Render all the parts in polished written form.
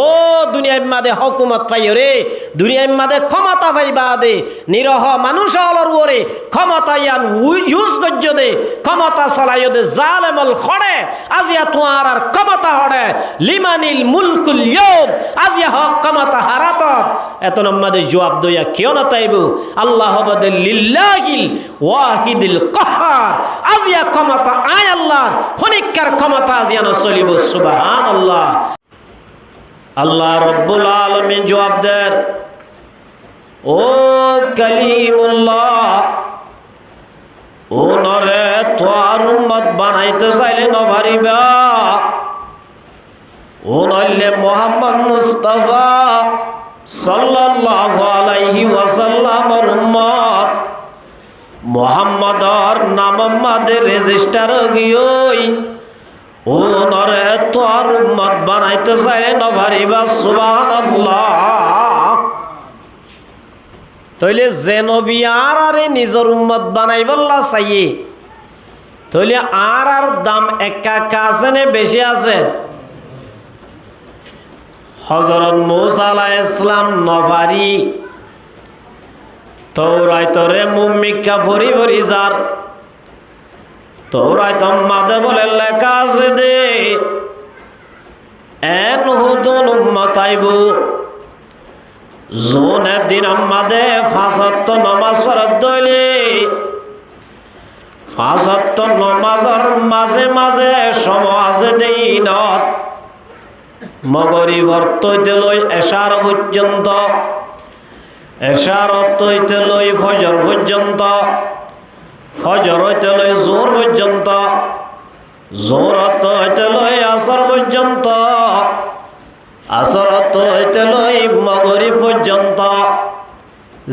ও দুনিয়ার মাঝে হুকুমত পাইও রে, দুনিয়ার মাঝে ক্ষমতা পাইবা দে, নিরহ মানুষ হলর ওরে ক্ষমতা ইয়ান ইউজ করছ দে, ক্ষমতা চলাইও দে, জালেমল খড়ে আজিয়া তোমার আর ক্ষমতা হড়ে, লিমানিল মুলকুল ইয়ৌম আজিয়া হক ক্ষমতা হারাত এত নম্মাদের জবাব দইয়া কেউ না তাইব আল্লাহ বদে লিল্লাহিল ওয়াহিদিল কাহার আজিয়া ক্ষমতা আয় আল্লাহর হনিকার ক্ষমতা আজিয়া না চলিব সুবহানাল্লাহ। আল্লাহ রব্বুল আলামিন জবাব দেন, ও কালিমুল্লাহ, ও নরে তোর উম্মত বানাইতে চাইলে নভারিবা, ও নইলে মুহাম্মদ মুস্তাফা সাল্লাল্লাহু আলাইহি ওয়াসাল্লামের উম্মত মুহাম্মদর নাম মাদে রেজিস্টার গিয়ই ও নরে তোর উম্মত বানাইতে চাইলে নভারিবা সুবহানাল্লাহ। তইলে যে নবী আরে নিজের উম্মত বানাইবল্লা চাইয়ে তইলে আর দাম একা আছে নে বেশি আছে? হযরত মূসা আলাইহিস সালাম নভারি তৌরাতরে মুমিকা ফরি ফরি যার তৌরাত মাদে বলে লেখা আছে দে এন হুদুন উম্মত আইবু জোনের দিন আমাদে ফাঁসত্ব নমাজ ফরজ দইলে ফাঁসত্ব নমাজের মাঝে মাঝে সমাজ দিনত মগরিবর তৈতে লই এশার পর্যন্ত, এশার তৈতে লই ফজর পর্যন্ত, ফজর হইতে লই জোর পর্যন্ত, জোর হইতে লই আসর পর্যন্ত, আসরত হইতে লই মগরিব পর্যন্ত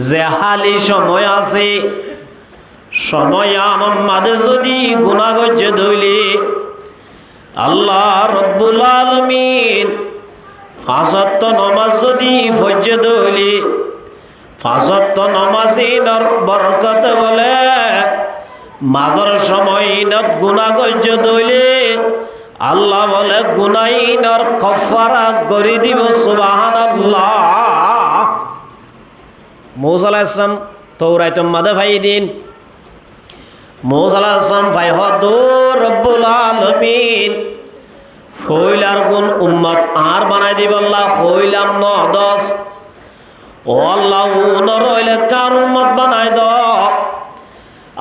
যে হালি সময় আছে সময় আমাদের যদি গুনাহ গজ্জে ধইলি আল্লাহ রব্বুল আলামিন পাঁচ ওয়াক্ত নামাজ যদি ফজ্জে ধইলি পাঁচ ওয়াক্ত নামাজিনর বরকত বলে মাঝর সময় নত গুনাহ গজ্জে ধইলি আল্লাহ বলে গুনাইনর কাফারা করে দিব সুবহানাল্লাহ। মূসা আলাইহিস সালাম তৌরাতের মাঝে ভাই দিন মূসা আলাইহিস সালাম ভাই হদো রব্বুল আলামিন ফইলার গুণ উম্মত আর বানাই দিব আল্লাহ হইলাম 9-10 ও আল্লাহ নরইলে কার উম্মত বানাই দাও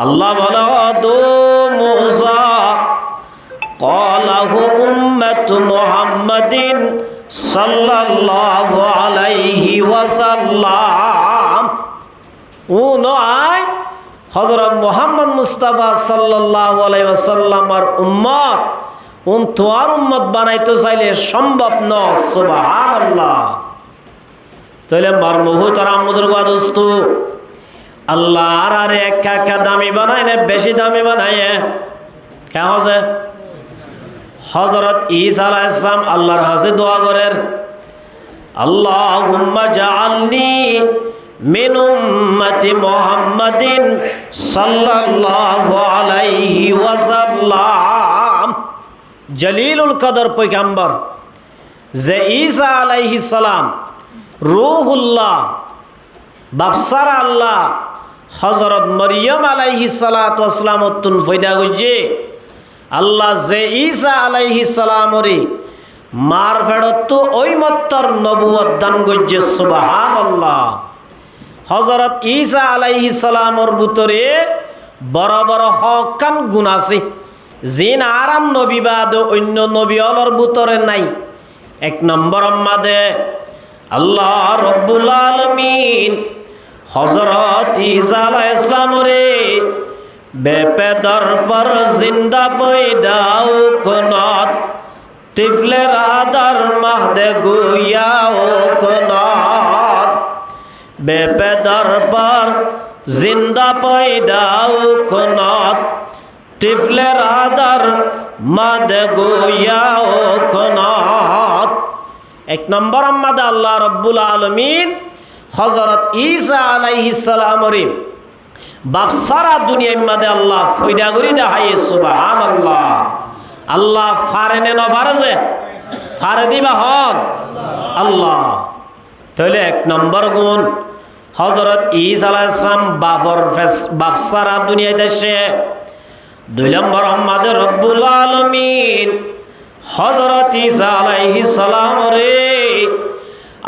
আল্লাহ বলে হদো মূসা قاله أمة محمد صلى الله عليه وسلم হযরত মুহাম্মদ মুস্তাফা সাল্লাল্লাহু আলাইহি ওয়াসাল্লামের উম্মত তোর উম্মত বানাইতে চাইলে সম্ভব না সুবহানাল্লাহ। তাহলে মারমুহু তার আমুদের দোস্ত আল্লাহ আর একা দামি বানায় না বেশি দামি বানায় কে আছে? হযরত ঈসা আলাইহিস সালাম আল্লাহর কাছে দোয়া করেন আল্লাহুম্মা জাআলনি মিন উম্মতি মুহাম্মাদিন সাল্লাল্লাহু আলাইহি ওয়াসাল্লাম। জলিলুল কদর পয়গম্বর যে ঈসা আলাইহিস সালাম রূহুল্লাহ বাপসারা আল্লাহ হযরত মরিয়ম আলাইহিস সালাতু ওয়াস সালাম তুন ফয়দা গজে আল্লাহ যে ঈসা আলাইহিস সালামরে মার ফেরত ওই মত্তর নবুয়ত দান গজে সুবহানাল্লাহ। হযরত ঈসা আলাইহিস সালামর ভিতরে বড় বড় হকান গুণ আছে জিন আরাম নবী বাদ অন্য নবী অলর ভিতরে নাই। এক নম্বর মাদে আল্লাহ রব্বুল আলামিন হযরত ঈসা আলাইহিস সালামরে বেপেদর পর জিন্দা পয়দাও কোনত টিফলের আদার মাহদে গুয়াও কোনত বেপেদর পর জিন্দা পয়দাও কোনত টিফলের আদার মাহদে গুয়াও কোনত। এক নম্বর আম্মাদ আল্লাহ রব্বুল আলামিন হযরত ঈসা আলাইহিস সালামরে বাপ সারা দুনিয়ার মধ্যে আল্লাহ ফয়দা করি দেখাই সুবহানাল্লাহ। আল্লাহ ফারেনে না ফারজে ফারে দিবা হন তাহলে 1 নম্বর গুণ হযরত ঈসা আলাইহিস সালাম বাপসারা দুনিয়াতে এসে। 2 নম্বর আমাদের রব্বুল আলামিন হযরত ঈসা আলাইহিস সালাম রে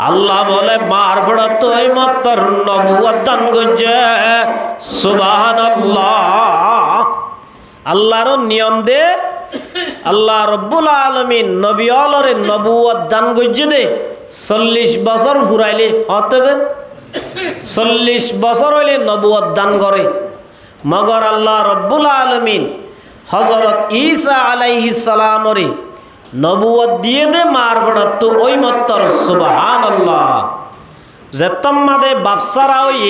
আল্লাহ বলে মারফড় তোই মতর নবুয়ত দান করছে। সুবহানাল্লাহ। আল্লাহর নিয়ম দে আল্লাহ রব্বুল আলামিন নবী অলরে নবুয়ত দান করছে দে 40 বছর ফুরাইলে হতেছে 40 বছর হইলে নবুয়ত দান করে। মগর আল্লাহ রব্বুল আলামিন হযরত ঈসা আলাইহিস সালাম রে নবুয়ত দিয়ে দে মারফড় তো ওই মতর। সুবহানাল্লাহ। যেতম্মাদে বাপসারা হই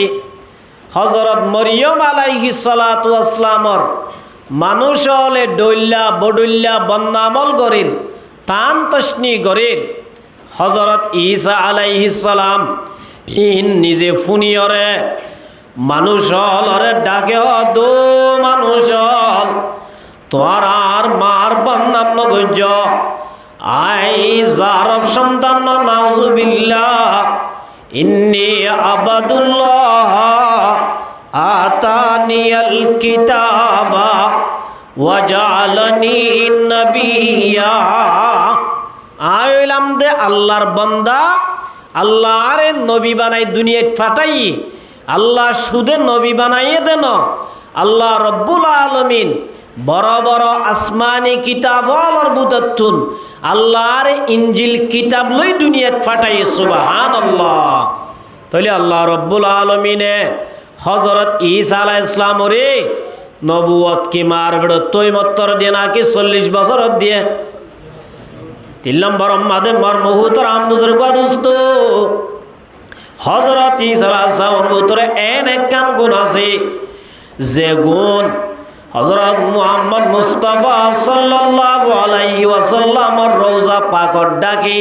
হযরত মরিয়ম আলাইহিস সালাতু ওয়াসসালামর মানুষ হলে ডইল্লা বডুল্লা বন্নামল গরিল তান তসনি গরিল হযরত ঈসা আলাইহিস সালাম ইন নিজে ফুনিয়রে মানুষ হলরে ডাকে দো মানুষ হল তোর আর মার বন্নাম নগজ আই জারব সন্তান নাউজুবিল্লাহ ইন্নী আবাদুল্লাহ আতানিয়াল কিতাবা ওয়াজআলানি নবিয়্যা। আইলাম দে আল্লাহর বান্দা আল্লাহরে নবী বানাই দুনিয়ায় পাঠাই আল্লাহ সুদে নবী বানাইয়ে দেন। আল্লাহ রব্বুল আলামিন বড় বড় আসমানি কিতাব অলর বুদতুন আল্লাহর ইনজিল কিতাব লই দুনিয়াত পাঠাই। সুবহানাল্লাহ। তাহলে আল্লাহ রব্বুল আলামিনে হযরত ঈসা আলাইহিস সালাম রে নবুয়ত কি মারবড় তোই মত্তর দিয়ে নাকি 40 বছর দিয়ে। 3 নম্বর আমাদের মরমহুতর আমবুজুর্গ দোস্ত হযরত ঈসা আলাইহিস সালামের ভিতরে একখান গুণ আছে যে গুণ হযরত মুহাম্মদ মুস্তাফা সাল্লাল্লাহু আলাইহি ওয়াসাল্লামের রওজা পাকর ডাকে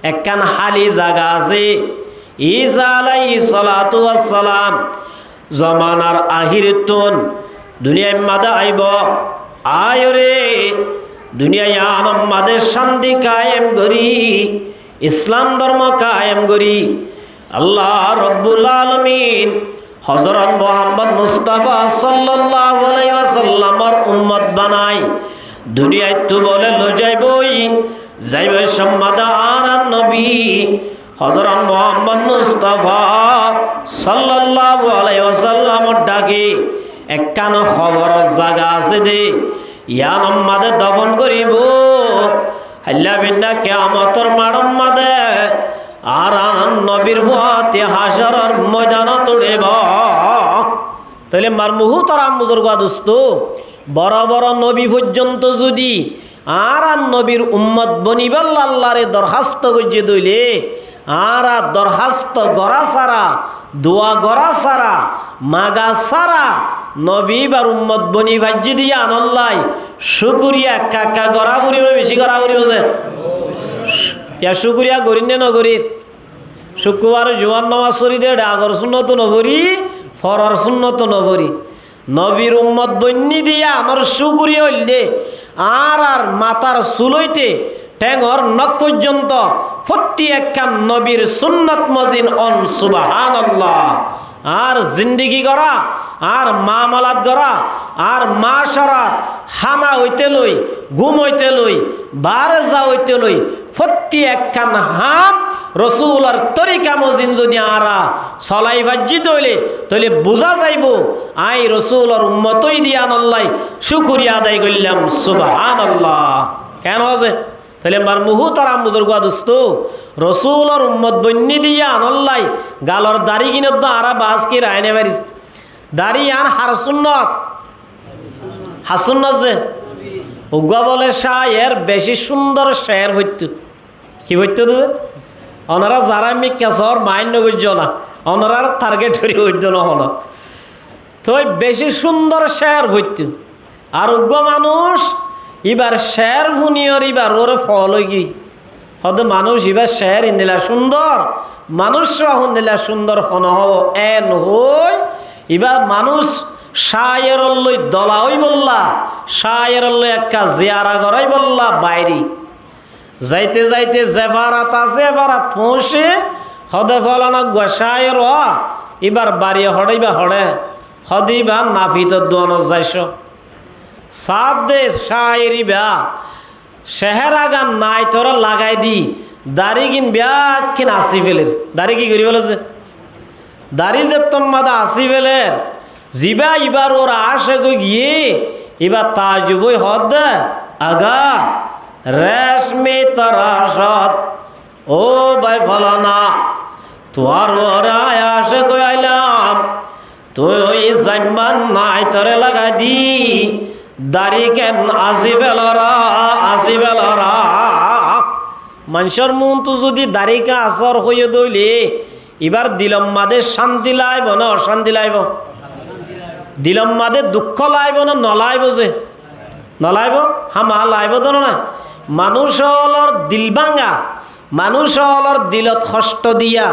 একখান খালি জায়গা আছে। ঈসা আলাইহিস সালাতু ওয়াস সালাম জমানার আখিরতুন দুনিয়ায় মাদা আইব আয়রে দুনিয়ায় আমাদের শান্তি কায়েম করি ইসলাম ধর্ম কায়েম করি। আল্লাহ রব্বুল আলামিন হযরত মুহাম্মদ মুস্তাফা সাল্লাল্লাহু আলাইহি ওয়াসাল্লামের উম্মত বানাই দুনিয়ায় তো বলে লো যাইবই যাইবে সম্মাদান নবী হযরত মুহাম্মদ মুস্তাফা সাল্লাল্লাহু আলাইহি ওয়াসাল্লামের ডাকে একখান খবর জায়গা আছে দে ইয়ান আমাদের দফন করিব আল্লাহ বিন্না কিয়ামতের মাড়ম মাদে আর নবীর পথে হাসরের ময়দানে তুড়িব। তাহলে মার মুহুতর বুজুর্গ দোস্ত বড় বড় নবী পর্যন্ত যদি আর নবীর উম্মত বনিবার আল্লাহরে দরখাস্ত করছে দইলে আর দরখাস্ত গড়া সারা দোয়া গড়া সারা মাগা সারা নবী বার উম্মত বনি ভাজ্য দিয়া আনল্লাই শুকুরিয়া কাকা গড়া করিব বেশি গড়া করিব যে ইয়া শুকুরিয়া করিন নে নগরীর শুক্রবার জোয়ান নামাজ পড়ি দে ডাগর শূন্যত নগরী ফরর শূন্যত নগরী নবীর উম্মত বন্যি দিয়া আনর শুকুরিয়া হইল দে আর মাতার চুলইতে ঠেঙর নখ পর্যন্ত প্রতি একখান নবীর সুন্নত মজিন অন। সুবহানাল্লাহ। আর জিন্দিগি করা আর মামলাত করা আর মাশারাত হানা হইতে লই ঘুম হইতে লই বারে যা হইতে লই প্রতি একখান হাম রসুলার তরিকা মজিন যদি আরা চলাই ভাজ্যিত হইলে তাহলে বোঝা যাইব আই রসুলার উম্মতই দিয়া নল্লাই শুকুরিয়া আদায় করলাম। সুবহানাল্লাহ। কেন আছে তাহলে আমার মুহুতর বুজুর্গ দোস্ত রসুলর উম্মত বন্যি দিয়া নল্লাই গালর দাড়ি কিনত আরা বাজকে রায়নে বাড়ির দাড়ি আন হারসুন্নত হাসুন্নত যে উগা বলে শাহ এর বেশি সুন্দর শের হইত কি হইত ওনারা যারা মিক্কাসর মাইন্য করছ না ওনারা টার্গেট করি হইত না হল তো বেশি সুন্দর শের হইত আর উগ্র মানুষ এবার শের ভুনিয়র এবার ওরে ফল হই কি হয়তো মানুষ এবার শের ইন্দিলা সুন্দর মানুষ দিলা সুন্দর হন হব এন হই এবার মানুষ শায়ের লই দলা হই বললা শায়ের লই একটা জিয়ারা করাই বললা বাইরে যাইতে যাইতে জেভারাত আছে এবারাত পৌঁছে হদে ফলানো গোসায় র এবার বাড়ি হড়াইবা হড়ে হদিবা নাফিত দোয়ানো যাইছ সাত দে শায়রিবা শেহেরা গান নাই তোরা লাগাই দি দাড়ি কিন ব্যাখিন আসি ফেলের দাড়ি কি করি বলেছে দাড়ি যে তোমাদা আসি ফেলের জিবা এবার ওরা আসে গো গিয়ে এবার তাজুবই হদ দে আগা রেশমি তরাসত ও ভাই ফলানা তোর ওরা আসে কই আইলাম তুই ওই জানবান নাই তোরে লাগাই দি দাড়ি কেন আসি ফেলরা মানুষের মন তো যদি দাড়িকা আসর হয়ে দইলে এবার দিলম মাদে শান্তি লাইব না অশান্তি লাইব দিলম মাদে দুঃখ লাইব না নলাইব যে নলাইব হামা লাইব তো না মানুষ হলর দিল ভাঙা মানুষ হলর দিলত কষ্ট দিয়া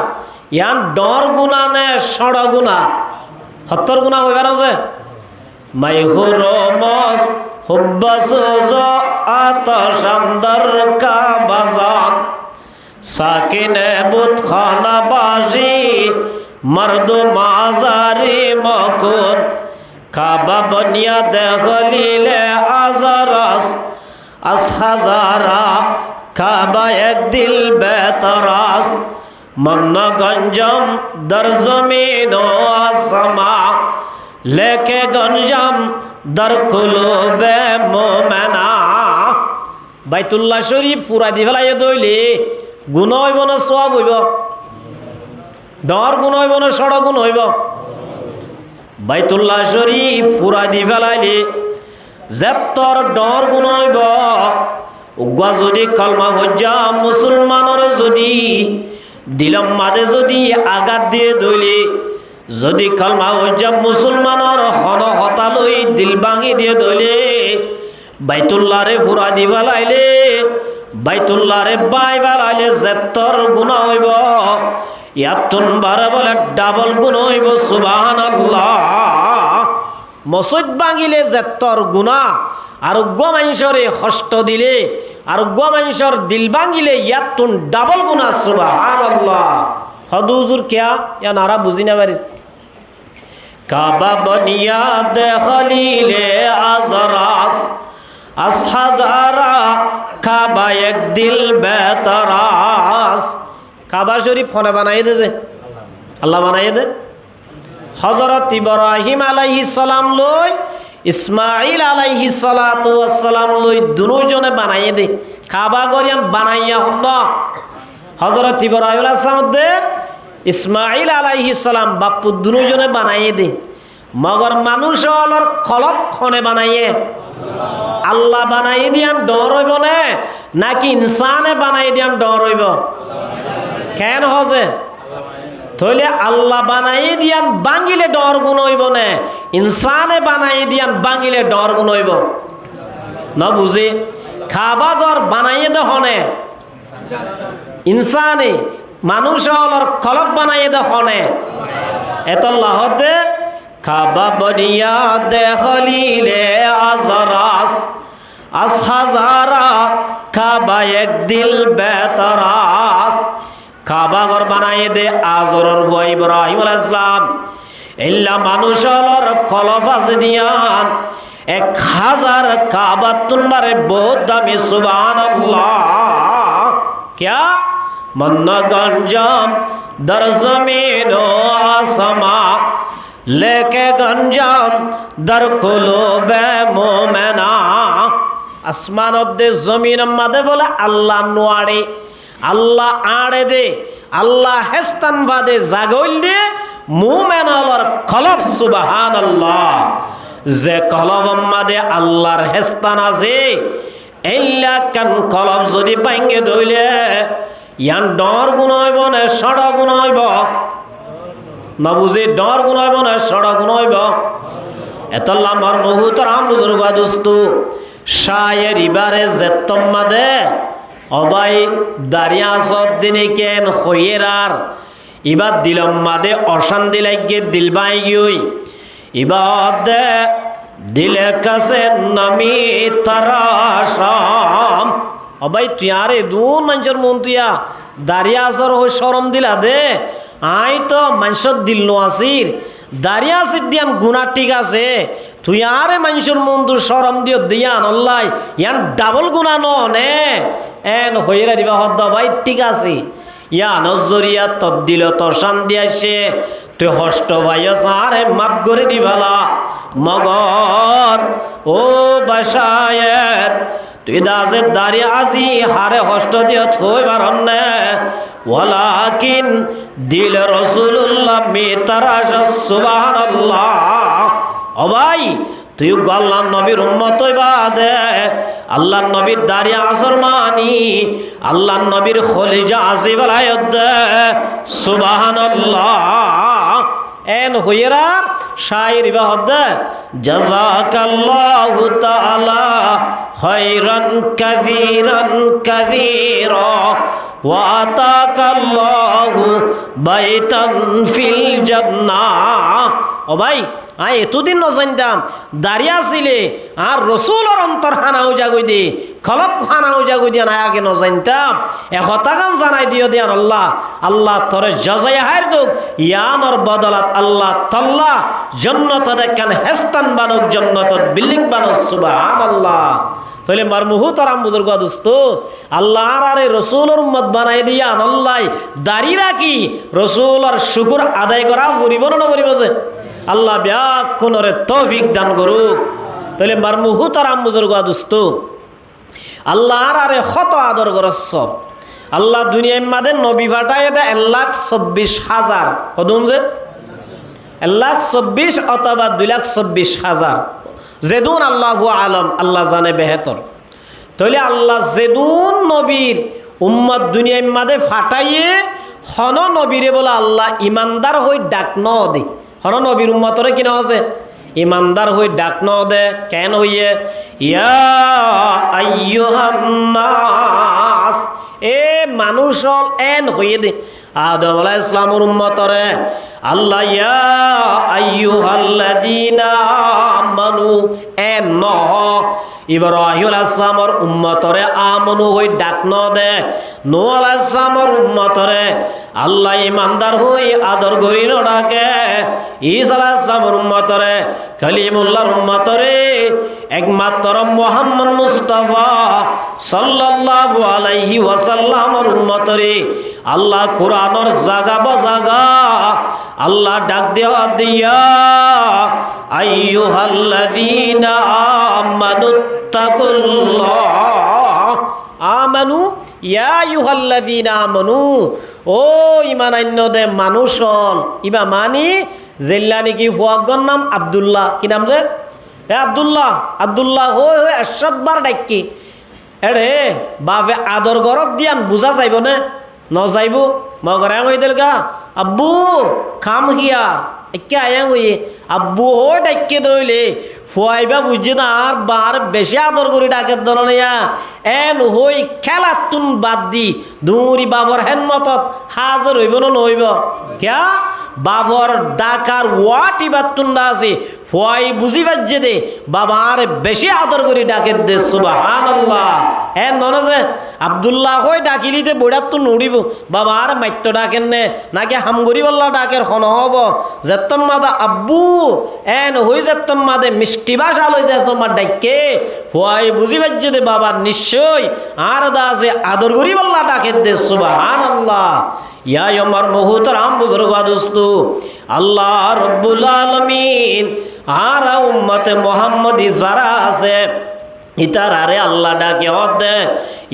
ইয়ান ডর গুণা নে সড় গুণা সত্তর গুণা হইবার আছে মাইহুর মস হুব্বাস আতশামদার কা বাজান সাকিনে বুত খানা বাজি মর্দ মাজারি মকুন কাবা বনিয়া দেখলিলে আজারাস আস হাজারা কাবা এক দিল বেতরাস মন্ন গঞ্জম দর জমিন ও আসমা लेके गंजम दर कुलूबे मोमेना বাইতুল্লাহ শরীফ পুরা দি ফেলাই দইলে গুণ হইব না সওয়াব হইব ডর গুণ হইব না সড় গুণ হইব বাইতুল্লাহ শরীফ পুরা দি ফেলাইলে যেতর ডর গুণ হইব উগা যদি কলমা হজ্জা মুসলমানের যদি দিলম মাদে যদি আঘাত দিয়ে দইলে যদি কালমা হজ্জা মুসলমানের হন হতালই দিল ভাঙি দিয়ে দইলে বাইতুল্লাহ রে ফুরা দিবা লাইলে বাইতুল্লাহ রে বাইবা লাইলে যেতর গুনাহ হইব ইয়াতুন বারে বলে ডাবল গুণ হইব সুবহানাল্লাহ মসজিদ ভাঙিলে যেতর গুনাহ আর মানুষরে কষ্ট দিলে আর মানুষের দিল ভাঙিলে ইয়াতুন ডাবল গুনাহ সুবহানাল্লাহ হদ হুজুর কিয়া ইয়া নারা বুঝি না বাড়ি কাবা বনিয়া দেখলিলে আজরাস আস হাজারা কাবা এক দিল বেতরাস কাবা শরীফ ফনে বানাই দেছে আল্লাহ বানাই দে হযরত ইব্রাহিম আলাইহিস সালাম লই ইসমাঈল আলাইহিস সালাতু ওয়াস সালাম লই দুজনে বানাই দে কাবা গরিয়ান বানাইয়া হল হযরত ইব্রাহিম আলাইহিস সালাম দে ইসমাঈল আলাইহিস সালাম বাপু দুজনে বানাইয়ে দে মগর মানুষ হলর খলক খনে বানাইয়ে আল্লাহ বানাই দিয়ান ডর হইব না নাকি ইনসানে বানাই দিয়ান ডর হইব কেন হজে তাহলে আল্লাহ বানাই দিয়ান বাঙ্গিলে ডর গুণ হইব না ইনসানে বানাই দিয়ান বাঙ্গিলে ডর গুণ হইব না বুঝি খাবা ঘর বানাইয়ে দে হনে ইনসানে মানুষ হলর খলক বানাইয়ে দে হনে এত লাহতে কাবা বনিয়া দেখলিলে আজরাস আস হাজারা কাবা এক দিল বেতরাস কাবা ঘর বানাইয়ে দে আজরর হুয়া ইব্রাহিম আলাইহিস সালাম ইল্লা মানুষ হলর কলফ আছে দিয়ান 1000 কাবা তুনবারে বহুত দামি সুবহানাল্লাহ क्या मन गंजम दर जमीन आसमा लेके गंजम दर कुलूबे मोमेना আসমান দে জমিন মাদে বলে আল্লাহ নোয়াড়ে আল্লাহ আড়ে দে আল্লাহ হেস্তান বাদে জাগল দে মুমেনালর কলব সুবহানাল্লাহ যে কলব মাদে আল্লাহর হেস্তান আছে এইলা কান কলব যদি ভাঙ্গে দইলে ইয়ান ডর গুণ হইব না সড় গুণ হইব না বুঝি ডর গুণ হইব না সড় গুণ হইব এতল্লা মর মুহুতরাম বুজুর্গ দোস্তু শায়ের ইবারে জেতম্মা দে অবাই দারিয়া সব দিনে কেন হইয়েরার ইবার দিলম মাদে অশান্তি লাগে দিল বাই গিয়ে ইবার দে দিলে কাছে নামি তারাসাম অবাই তুই আরে দুন মানুষের মন তুইয়া দাঁড়িয়ে আসর হয়ে সরম দিলা দে আই তো মানুষের দিল নো আসির দাঁড়িয়ে আসির দিয়ান গুণা ঠিক আছে তুই আরে মানুষের মন তুর সরম দিও দিয়ান অল্লাই ইয়ান ডাবল গুণা নে এন হইরা দিবা হদ্দ ভাই ঠিক আছে ইয়া নজরিয়া তদ দিল তোর শান দিয়াছে তুই হষ্ট ভাইয়া সারে মাপ করে দিবালা মগর ও বাসায়ের তুই দাসের দাঁড়িয়ে আসি হারে হষ্ট দিয়ে থই বারণ নে ওয়ালাকিন দিল রাসূলুল্লাহ মিতারা সুবহানাল্লাহ ও ভাই তুই আল্লাহর নবীর উম্মত হইবা দে আল্লাহর নবীর দাঁড়িয়ে আসর মানি আল্লাহর নবীর খলিজা আসি বলায়ত দে সুবহানাল্লাহ এন হইরা শায়র ইবাহদ জাযাকাল্লাহু তাআলা খায়রান কাযীরা ওয়া আতাকাল্লাহু বাইতান ফিল জান্নাহ ও ভাই আই এতদিন ন জানতাম দাঁড়িয়ে আসিলে আর রসুলর অন্তর হানাও জাগই দে খলপ হানাও জাগই দিয়ে না আগে ন জানতাম একতাগান জানাই দিও দিয়ান আল্লাহ আল্লাহ তোরে জজাই হার দুক ইয়ানর বদলাত আল্লাহ তল্লা জন্নত দেখান হেস্তান বানক জন্নত বিল্ডিং বানক সুবহানাল্লাহ তাহলে মার মুহুতারাম বুজুর্গ দোস্ত আল্লাহর আরে রসুলর উম্মত বানাই দিয়া আল্লাহ দাঁড়ি রাখি রসুলর শুকুর আদায় করা করিব না করিব যে আল্লাহ ব্যাকুণরে তৌফিক দান করুক তাহলে মার মুহুতারাম বুজুর্গ দোস্ত আল্লাহর আরে কত আদর করছ আল্লাহ দুনিয়ার মাঝে নবী পাঠায় দে 1,24,000 কদম যে 1,24,000 অথবা 2,24,000 যেদুন আল্লাহু আলম আল্লাহ জানে বেহেতর তাহলে আল্লাহ যেদুন নবীর উম্মত দুনিয়ার মাঝে ফাটাইয়ে হন নবীরে বলে আল্লাহ ইমানদার হই ডাক ন দে হন নবীর উম্মতরে কিনা আছে ইমানদার হই ডাক ন দে কেন হইয়ে ইয়া আইয়ুহান নাস এ মানুষ এন হইয়ে দে আদম আলাইহিস সালামের উম্মতরে আল্লাহ ইয়া আইয়ুহাল্লাযীনা আমানু এন ন ইব্রাহিম আলাইহিস সালামের উম্মতরে আমানু হই ডাক ন দে নূহ আলাইহিস সালামের উম্মতরে আল্লাহ ইমানদার হই আদর করি ন ডাকে ঈসা আলাইহিস সালামের উম্মতরে কালিমুল্লাহর উম্মতরে একমাত্র মুহাম্মদ মুস্তাফা সাল্লাল্লাহু আলাইহি ওয়াসাল্লামের উম্মতরে আল্লাহ কোরআনের জাগা বজাগা আল্লাহ ডাক দেওয়া দিয়া আইয়ুহাল্লাযীনা আমানুত্তাকুল্লাহ আমানু ইয়া আইয়ুহাল্লাযীনা আমানু ও ঈমান আনয়দে মানুষ হল ইবা মানি জেল্লানি কি ফুয়াগর নাম আব্দুল্লাহ কি নাম যে এ আব্দুল্লাহ আব্দুল্লাহ হই হই 100 বার ডাকি এরে বাপে আদর গরক দিয়ান বুঝা যাইব না ন যাইব মগর হই দিল গা আব্বু খাম হিয়ার একে আয়া হইয়ে আব্বু হো ডাকে দইলে ফুয়াইবা বুঝছে না আর বার বেশি আদর করি ডাকের ধরনিয়া এন হই খেলা তুন বাদ দি দৌড়ি বাবর হেন মতত হাজার হইব না নইব ক্যা বাবর ডাকার ওয়াট ইবার তুন্ডা আছে ফুয়াই বুঝি পাচ্ছে দে বাবার বেশি আদর করি ডাকে দে সুবহানাল্লাহ এন ননে যে আব্দুল্লাহ হই ডাকিলিতে বইডার তো নড়িব বাবার মাইত্য ডাকেন নে নাকি হামগরি বল্লা ডাকের খন হব যেতম মাদা আব্বু এন হই যেতম মাদে মিষ্টি ভাষা লই যেতম মা ডাকে ফুয়াই বুঝি পাচ্ছে দে বাবার নিশ্চয় আর দা আছে আদর করি বল্লা ডাকে দে সুবহানাল্লাহ ইয়া আমার মুহতারাম বুজুর্গ দোস্ত আল্লাহ রব্বুল আলামিন আর উম্মতে মুহাম্মদি যারা আছে ইতার আরে আল্লাহ ডাকে হদে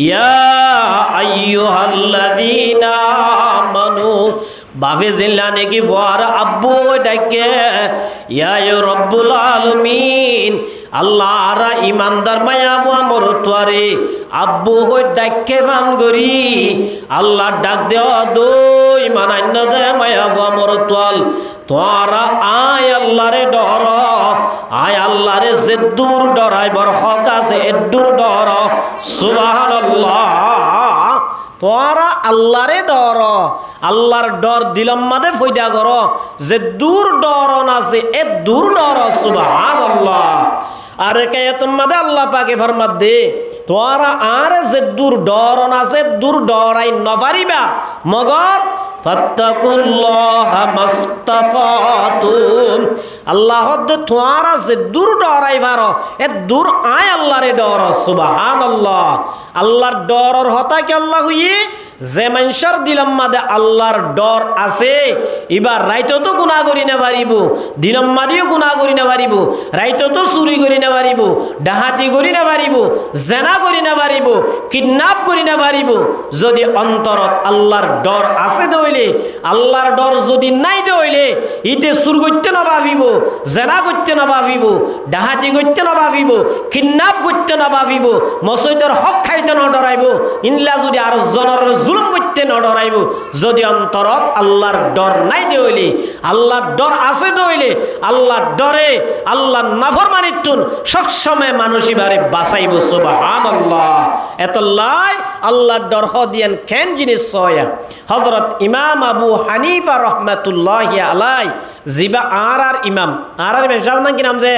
ইয়া আইয়ুহাল্লাযীনা আমানু বাফে জিল্লা নেকি ফর আব্বু ডাকে ইয়া রব্বুল আলামিন আল্লাহরা ইমানদার মায়া আমর তোয়ারে আব্বু হই ডাকে ফান করি আল্লাহ ডাক দেও দো ইমান আন্য দে মায়া আমর তোয়াল তোরা আয় আল্লাহরে ডর আয় আল্লাহরে যে দূর ডরাই বর হক আছে এদূর ডর সুবহানাল্লাহ তোরা আল্লাহরে ডর আল্লাহর ডর দিলাম মাদে ফয়দা কর যে দূর ডর আছে এ দূর ডর সুবহানাল্লাহ আর কে তোমাদের আল্লাহ পাকে ফরমাত দে তোরা আর যে দূর ডর আছে দূর ডরাই নপারিবা মগর ফাত্তাকুল্লাহা মাস্তাতাতুম আল্লাহ দে তোরা যে দূর ডরাই পারো এ দূর আয় আল্লাহরে ডর সুবহানাল্লাহ আল্লাহর ডরর হতা কি আল্লাহ হইয়ে যে মানুষের দিলাম মাদে আল্লাহর ডর আছে এবার রাইতো তো গুনাহ করি না পারিব দিলাম মাদিও গুনাহ করি না পারিব রাইতো তো চুরি করি না পারিব ডাহাতি করি না পারিব জেনা করি না পারিব কিডন্যাপ করি না পারিব যদি অন্তরত আল্লাহর ডর আছে দইলে আল্লাহর ডর যদি নাই দইলে ইতে চুর করতে না ভাবিব জেনা করতে না ভাবিব ডাহাতি করতে না ভাবিব কিডন্যাপ করতে না ভাবিব মসজিদের হক খাইতে না ডরাইব ইনলা যদি আর জনের জুলুম করতে না ডরাইব যদি অন্তরত আল্লাহর ডর নাই দইলে আল্লাহর ডর আছে দইলে আল্লাহর ডরে আল্লাহর নাফরমানিতুন সবসময় মানুষ ইবারে বাঁচাইব সুবহানাল্লাহ এত লাই আল্লাহর ডর হদিয়ান কেন জিনিস সয়া হযরত ইমাম আবু হানিফা রাহমাতুল্লাহি আলাইহি জিবা আর ইমাম সাহেব নাম কি নাম যে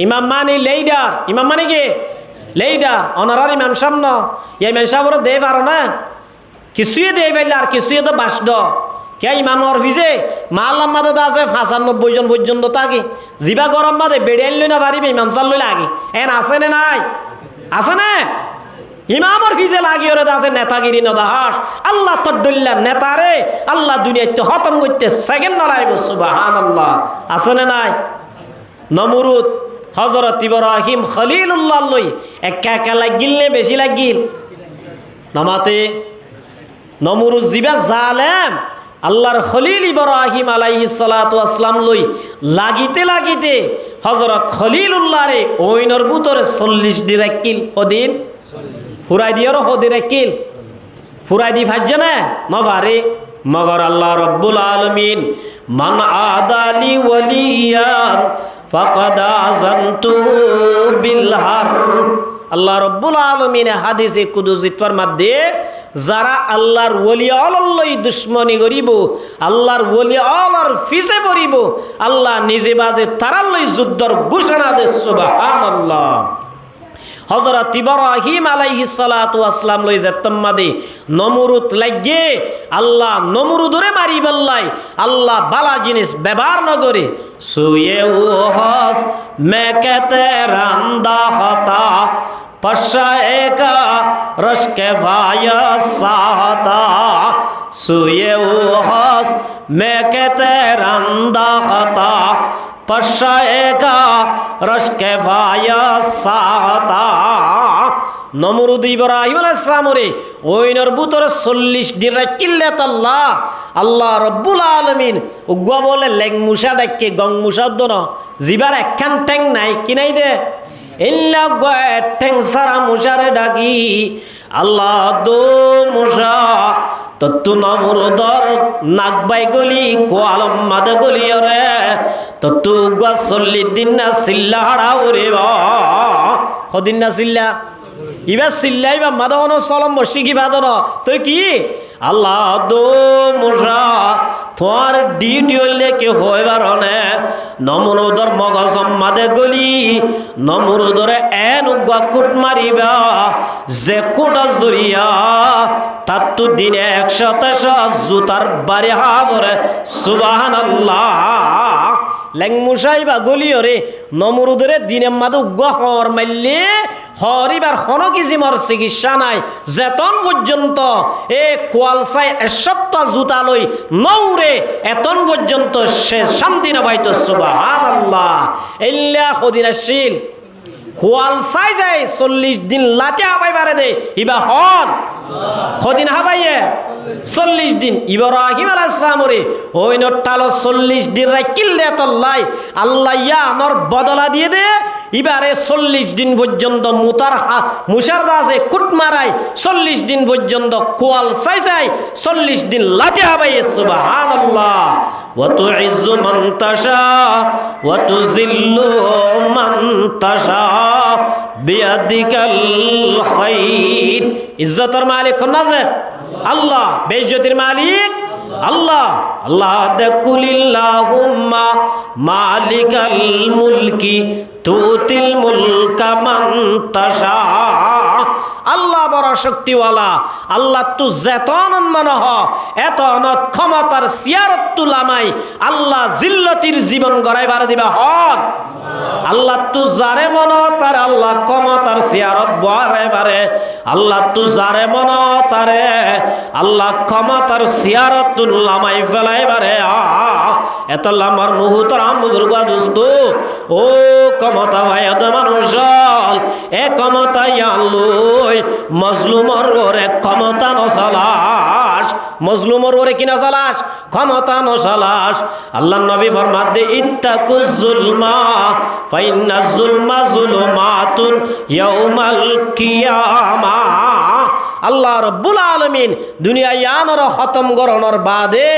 ইমাম মানে লেইডার ইমাম মানে কি লেইডার অনারার ইমাম সাহেব না এই ইমাম সাহেবর দে পারো না কিছুই দে পাইলে আর কিছুই তো বাসড কে ইমামর ভিজে মাল্লাম মাদে আছে 95 জন পর্যন্ত থাকে জিবা গরম মাদে বেড়াইল না পারিবে ইমাম সাল লইলে আগে এন আছে না নাই আছে না ইমামর ভিজে লাগি ওরে আছে নেতাগিরি নদাহাস আল্লাহ তদ্দুল্লা নেতারে আল্লাহ দুনিয়াতে খতম করতে সেকেন্ড নলাইব সুবহানাল্লাহ আছে না নাই নমরুদ হযরত ইব্রাহিম খলিলুল্লাহ লই একা একা লাগিল নে বেশি লাগিল নামাতে নমরুদ জিবা জালেম আল্লাহর খলিল ইব্রাহিম আলাইহিস সালাতু আসসালাম লই লাগিতে লাগিতে হযরত খলিলুল্লাহ রে ওইনর ভিতরে 40 দি রাখিল ওদিন ফুরাই দিয়ারও হদি রাখিল ফুরাই দি ফাজ্জে না নভারে মগর আল্লাহ রব্বুল আলামিন মান আদালি ওয়ালিয়ান ফাকাদ আযানতু বিল হারব আল্লাহ রব্বুল আলামিন হাদিসে কুদসির মধ্যে যারা আল্লাহর ওলি আল্লাহর দুশমনি করিব আল্লাহর ওলি আল্লাহর পিছে পড়িব আল্লাহ নিজে বাজে তারার লই যুদ্ধর ঘোষণা দে সুবহানাল্লাহ হযরত ইব্রাহিম আলাইহিস সালাতু আসসালাম লই যেতম্মাদে নমরুদ লাগে আল্লাহ নমরুদরে মারি বললাই আল্লাহ বালা জিনিস ব্যবহার ন করে সুয়ে ওহস মেকেতে রান্দা হতা পশায়েকা রশকে ভায়া সাহতা সুয়ে ওহস মেকেতে রান্দা হতা পশায়েকা রশকে ভায়া সাহতা নমরুদ ইব্রাহিম আলাইহিস সালাম রে ওইনর ভিতরে 40 দিন রাখিলেত আল্লাহ আল্লাহ রব্বুল আলামিন উগ্গা বলে লেগ মুসা ডাকে গং মুসা দন জিবার একখান ঠ্যাং নাই কি নাই দে ইল্লা গয় ঠ্যাং সারা মুসারে ডাকি আল্লাহ দো মুসা তত্তু নমরুদর নাকবাই গলি কোয়ালম মাদে গলি রে তত্তু উগ্গা 40 দিন না সিল্লা হাড়াও রে বা হদিন না সিল্লা ইবা সিল্লাই বা মাদন সলম শিখি বাদন তুই কি আল্লাহ দো মুসা তোমার ডিউটি হইলে কি হইবার নে নমরুদর মগজ মাদে গলি নমরুদরে এন কুট মারিবা যে কুটা জরিয়া তার তো দিনে 100 জুতার বাড়ি হাবরে সুবহানাল্লাহ লেংমুসাইবা গলিও রে নমরুদরে দিনের মাদু গহর মাইলে হরিবার হনো কিছু মর চিকিৎসা নাই যেতন পর্যন্ত এ কোয়ালসাই 100 জুতা লই নৌরে এতন পর্যন্ত সে শান্তি না পাইতো সুবহানাল্লাহ ইল্লা খদিনাশীল কোয়ালসাই যায় 40 দিন লাতে হাবাই পারে দে ইবা হন হদিন হাবাইয়ে 40 দিন ইব্রাহিম আলাইহিস সালাম রে ওই নটালো 40 দিন রাখিল দে তল্লাই আল্লাহ ইয়া নর বদলা দিয়ে দে ইবারে 40 দিন পর্যন্ত মুসার দাসে কুট মারাই 40 দিন পর্যন্ত কোয়াল চাই চাই 40 দিন লাতে হাবাই সুবহানাল্লাহ ওয়া তুইজ্জু মান তাশা ওয়া তুযিল্লু মান তাশা বিয়াদিকাল খায়র ইজ্জতের মালিক কোন আছে আল্লাহ বেইজ্জতির মালিক আল্লাহ আল্লাহ দে কুলিল্লাহুম্মা মালিকাল মুলকি তুতিল মুলকা মান তাশা। আল্লাহ বড় শক্তিওয়ালা, আল্লাহ তু যেতন মানহ এত অনত ক্ষমতার সিয়ারত তুলামাই আল্লাহ জিল্লতির জীবন গড়াইবার দিবা হক। আল্লাহ তু যারে মন তার আল্লাহ ক্ষমতার সিয়ারত বারে আল্লাহ তু যারে মন তারে আল্লাহ ক্ষমতার সিয়ারত তুলামাই ফেলাইবারে। এত লামার মুহূর্তর বুজুর্গ দোস্ত ও ক্ষমতা ভাই এত মানুষ এ ক্ষমতা ইয়াল্লুই মজলুমর ওরে ক্ষমতা নসালাস, মজলুমর ওরে কিনা চালাস ক্ষমতা নসালাস। আল্লাহ নবী ফরমাত দে ইত্তাকুজ জুলমা ফাইন্নাজ জুলমা জুলুমাতুন ইয়াউমাল কিয়ামা। আল্লাহ রব্বুল আলমিন দুনিয়ায় আনর খতম গরণর বাদে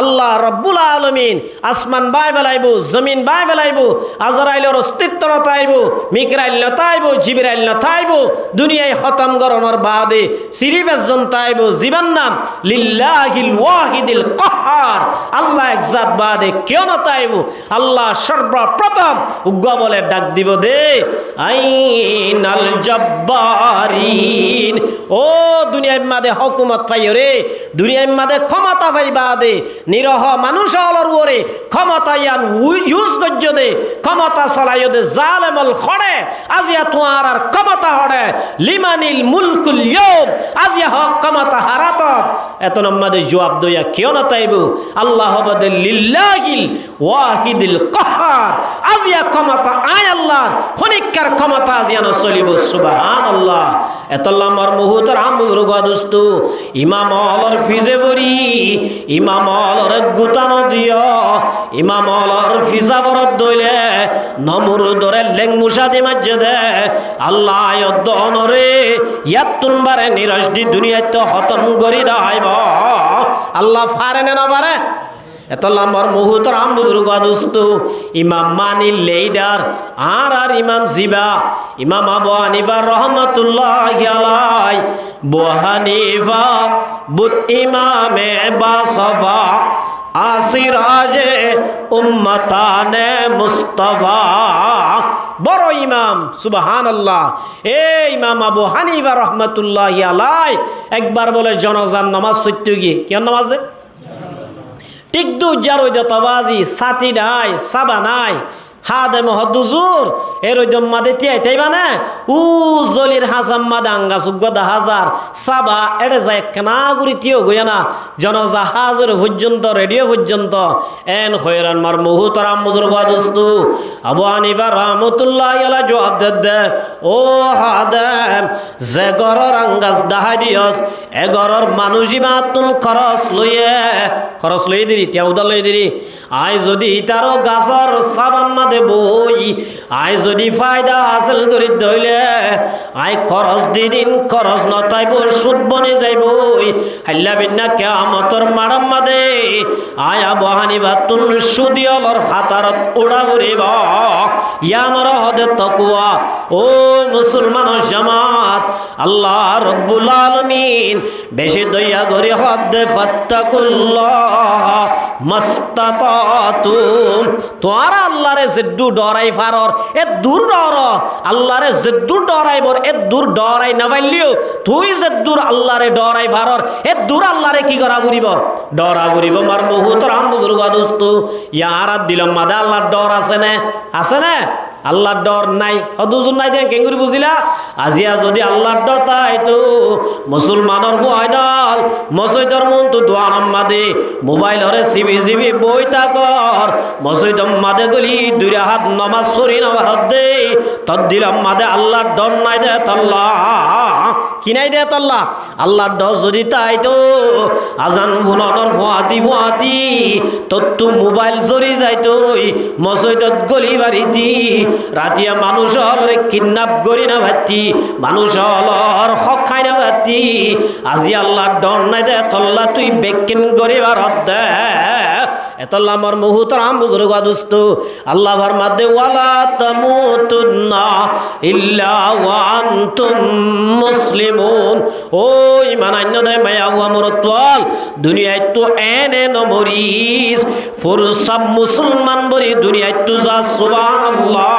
আল্লাহ রব্বুল আলমিন আসমান বাই বেলাইব, জমিন বাই বেলাইব, আজরাইলের অস্তিত্ব নতাইব, মিকরাইল নতাইব, জিবরাইল নতাইব। দুনিয়ায় খতম গরণর বাদে সিরিবেশ জনতাইব জীবন নাম লিল্লাহিল ওয়াহিদিল কাহ্হার। আল্লাহ এক জাত বাদে কেউ নতাইব। আল্লাহ সর্বপ্রথম উগ্র বলে ডাক দিব দে আইনাল জব্বারিন। ও দুনিয়ার মাঝে হুকুমত পাইও রে, দুনিয়ার মাঝে ক্ষমতা পাইবা দে, নিরহ মানুষ অলর ওরে ক্ষমতা ইয়ান ইউজ করছ দে, ক্ষমতা চলাইও দে জালেমল খড়ে আজিয়া তোমার আর ক্ষমতা হড়ে লিমানিল মুলকুল ইয়ুম আজিয়া হক ক্ষমতা হারাত। এত নম্বরে জবাব দইয়া কেউ না তাইব আল্লাহ বদে লিল্লাহিল ওয়াহিদিল কাহ্হার। আজিয়া ক্ষমতা আয় আল্লাহর ফনিকার ক্ষমতা আজিয়া ন চলিব সুবহানাল্লাহ। এত লম্বার মুহূর্তের আমুরগা দোস্ত ইমাম অলর ফিজে বরি ইমাম অলর গুতানো দিও ইমাম অলর ফিজা বরদ দইলে নমুর দরে লেংমুসা দি মাজ্জে দে আল্লাহ দনরে ইয়াতুন বারে নিরসদি দুনিয়ায় তো খতম করি দাইব। আল্লাহ ফারে না পারে। এত লম্বর মুহূর্তর আমুরগ দোস্ত ইমাম মানি লেইডার আর ইমাম জিবা ইমাম আবু হানিফা রহমাতুল্লাহি আলাইহি বু হানিফা বুত ইমামে বাসফা আসিরাজে উম্মতানে মুস্তাফা। বড় ইমাম সুবহানাল্লাহ। এ ইমাম আবু হানিফা রহমাতুল্লাহি আলাইহি একবার বলে জনজান নামাজ সত্য গিয়ে কেন নামাজ ঠিক দু যার ওই তবাজি সাথী নাই সাবা নাই হাদে মহদুজুর এর ওই মাদে তিয়াই তাইবা না উ জলির হাসাম মাদে আঙ্গা সুগদা হাজার সাবা এড়ে যায় কেনা গুড়ি তিও গইয়া না জনজাহাজের পর্যন্ত রেডিও পর্যন্ত এন হইরান মার মুহুতরাম মুজুর বাদুস্তু আবু হানিফা রহমাতুল্লাহি আলাইহি জবাব দে ও হাদেম যে গরর আঙ্গাস দাহাই দিয়স এ গরর মানুষই মাতুন খরচ লইয়ে দিরি তিয়া উদাল লই দিরি আই যদি তারও গাছর সাবান মাদে বই আই যদি ফায়দা হাসিল করি দইলে আই খরচ দিন খরচ নতাইব সুদ বনে যাইবই হাল্লা বিন্না কিয়ামতর মারাম মাদে আই আবু হানিফা তুন সুদিয়লর হাতারত উড়া ঘুরিব ইয়ানর হদে তাকওয়া। ও মুসলমান জামাত আল্লাহ রব্বুল আলামিন বেশি দয়া করে হদে ফাত্তাকুল্লাহ মাস্তাতাতুম। তোরা আল্লাহরে জিদ্দু ডরাই ফারর এ দূর ডর আল্লাহরে জিদ্দু ডরাইবর এ দূর ডরাই না পাইলিও তুই জিদ্দুর আল্লাহরে ডরাই ফারর এ দূর আল্লাহরে কি করা ঘুরিব ডরা ঘুরিব মার বহুত রাম বুজুর্গ দোস্ত ইয়ার দিলম মাদে আল্লাহর ডর আছে না আল্লাহর ডর নাই হদুজুর নাই যে কেঙ্গুরি বুঝিলা আজিয়া যদি আল্লাহর ডর তাই তো মুসলমানের হুয়াইডাল মসজিদর মন তো দোয়ানম মাদে মোবাইল হরে সিবি বই তাকর মসজিদম মাদে গলি দুই হাত নামাজ সরি না ভারত দে তদ দিলাম মাদে আল্লাহর ডর নাই দে তাল্লাহ কি নাই দে তাল্লাহ আল্লাহর ডর যদি তাই তো আজান ফুনর ফুয়াতি তত্তু মোবাইল জরি যাই তুই মসজিদত গলি বাড়িতি রাতিয়া মানুষ হলরে কিডন্যাপ করি না ভাতি মানুষ হলর হক খাই না ভাতি আজি আল্লাহর ডর নাই দে তল্লা তুই বেকিন করিবার দে এতল্লা আমার মুহুতরাম বুজুর্গ দোস্ত আল্লাহ ফরমাতে ওয়ালা তামুতুন্না ইল্লা ওয়া আনতুম মুসলিমুন। ও ইমান আন্য দে মায়া ওয়া মরতওয়াল দুনিয়ায় তো এনে নমরিস ফুরসাব মুসলমান বরি দুনিয়ায় তো যা সুবহানাল্লাহ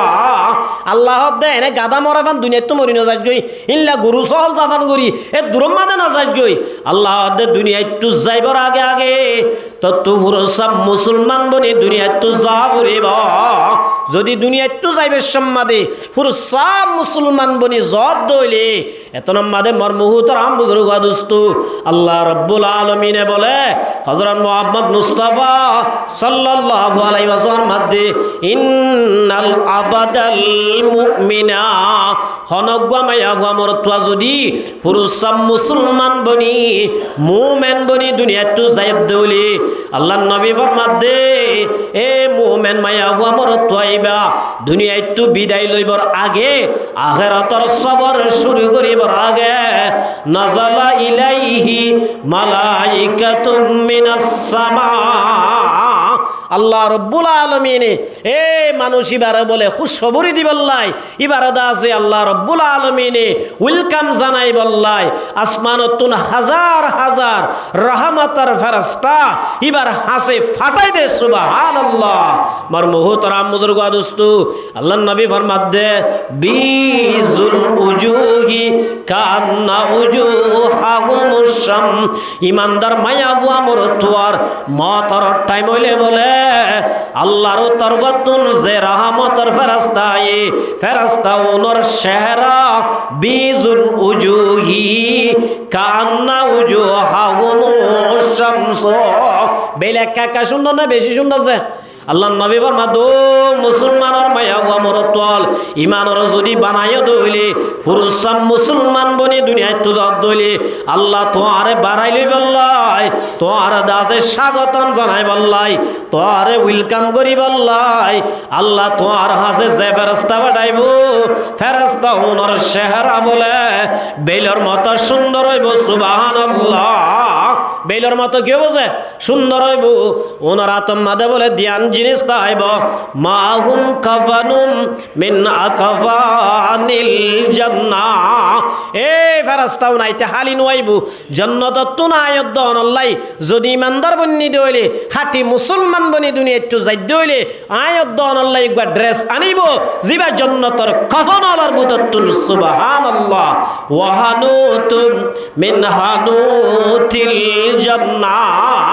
আল্লাহ দে এনে গাদা মরাবান দুনিয়াত তো মরি নজাজ গই ইল্লা গরু সহল জাফান করি এ দূরম মাদে নজাজ গই আল্লাহ দে দুনিয়াত তো যাইবার আগে আগে তত্তু পুরো সব মুসলমান বনি দুনিয়াত তো যাবরিব যদি দুনিয়াত তো যাইবে সম্মাদে পুরো সব মুসলমান বনি জদ দইলে এত নম্মাদে মর মুহুতর আম বুজুর্গ দোস্তু আল্লাহ রাব্বুল আলামিনে বলে হযরত মুহাম্মদ মুস্তাফা সাল্লাল্লাহু আলাইহি ওয়াসাল্লাম মধ্যে ইন্নাল আবাদাল মুমিনা হনগ্বা মায়া আমর তোয়া যদি পুরো সব মুসলমান বনি মুমিন বনি দুনিয়াত তো যাইব দইলে আল্লাহ নবী ফরমাত দে এ মুমিন মায়া আমর তোয়াইবা দুনিয়াত তো বিদায় লইবার আগে আখিরাতের সবর শুরু করিবার আগে নাযালা ইলাইহি মালাইকাতুম মিনাস সামা আল্লাহ রব্বুল আলমিনে এ মানুষ ইবারে বলে খুশখবরি দিবল্লাই ইবারদা আছে আল্লাহ রব্বুল আলমিনে ওয়েলকাম জানাই বল্লাই আসমানতুন হাজার হাজার রহমতের ফেরেশতা ইবার হাসে ফাটাই দে সুবহানাল্লাহ মার মুহতারাম বুজুর্গ দোস্তু আল্লাহর নবী ফরমাত দে বিজুল উজুহি কান্না উজুহাহুমুশ শাম ইমানদার মায়া বুয়া মর তোয়ার মতর টাইম হইলে বলে আল্লাহর তরফতুন যে রহমতের ফেরেশতা ওনর চেহারা বিজুল উজুহি কান্না উজুহাহুমুশ শামস বেলে কাকা সুন্দর না বেশি সুন্দর যে আল্লাহ নবী ফরমাদো মুসলমানের মায়া হুয়া মরতল ইমানর যদি বানায় দইলে পুরুষ মুসলমান বনি দুনিয়ায় তো জব দইলে আল্লাহ তোয়ারে বাড়াই লই বললাই তোয়ার দাসে স্বাগতম জানাই বললাই তোয়ারে ওয়েলকাম করি বললাই আল্লাহ তোয়ার হাসে যে ফেরেশতা পাঠাইব ফেরেশতা ওনার চেহারা বলে বেলর মতো সুন্দর হইব সুবহানাল্লাহ বেলর মতো কি বোঝে সুন্দর হইব ওনার আত্মাদে বলে ধ্যান জিনিস তাইব মাহুম কাফানুম মিন আকাফানিল জান্নাহ এ ফেরেশতাও নাইতে হালি নইব জান্নাত তো নায়ত দনল্লাই যদি ইমানদার বন্নি দইলে খাঁটি মুসলমান বনি দুনিয়াত তো যাই দইলে আয়ত দনল্লাই গা ড্রেস আনিব জিবা জান্নাতর কাফন আলার বুততুন সুবহানাল্লাহ ওয়া হানুতুম মিন হানুতিল জান্নাহ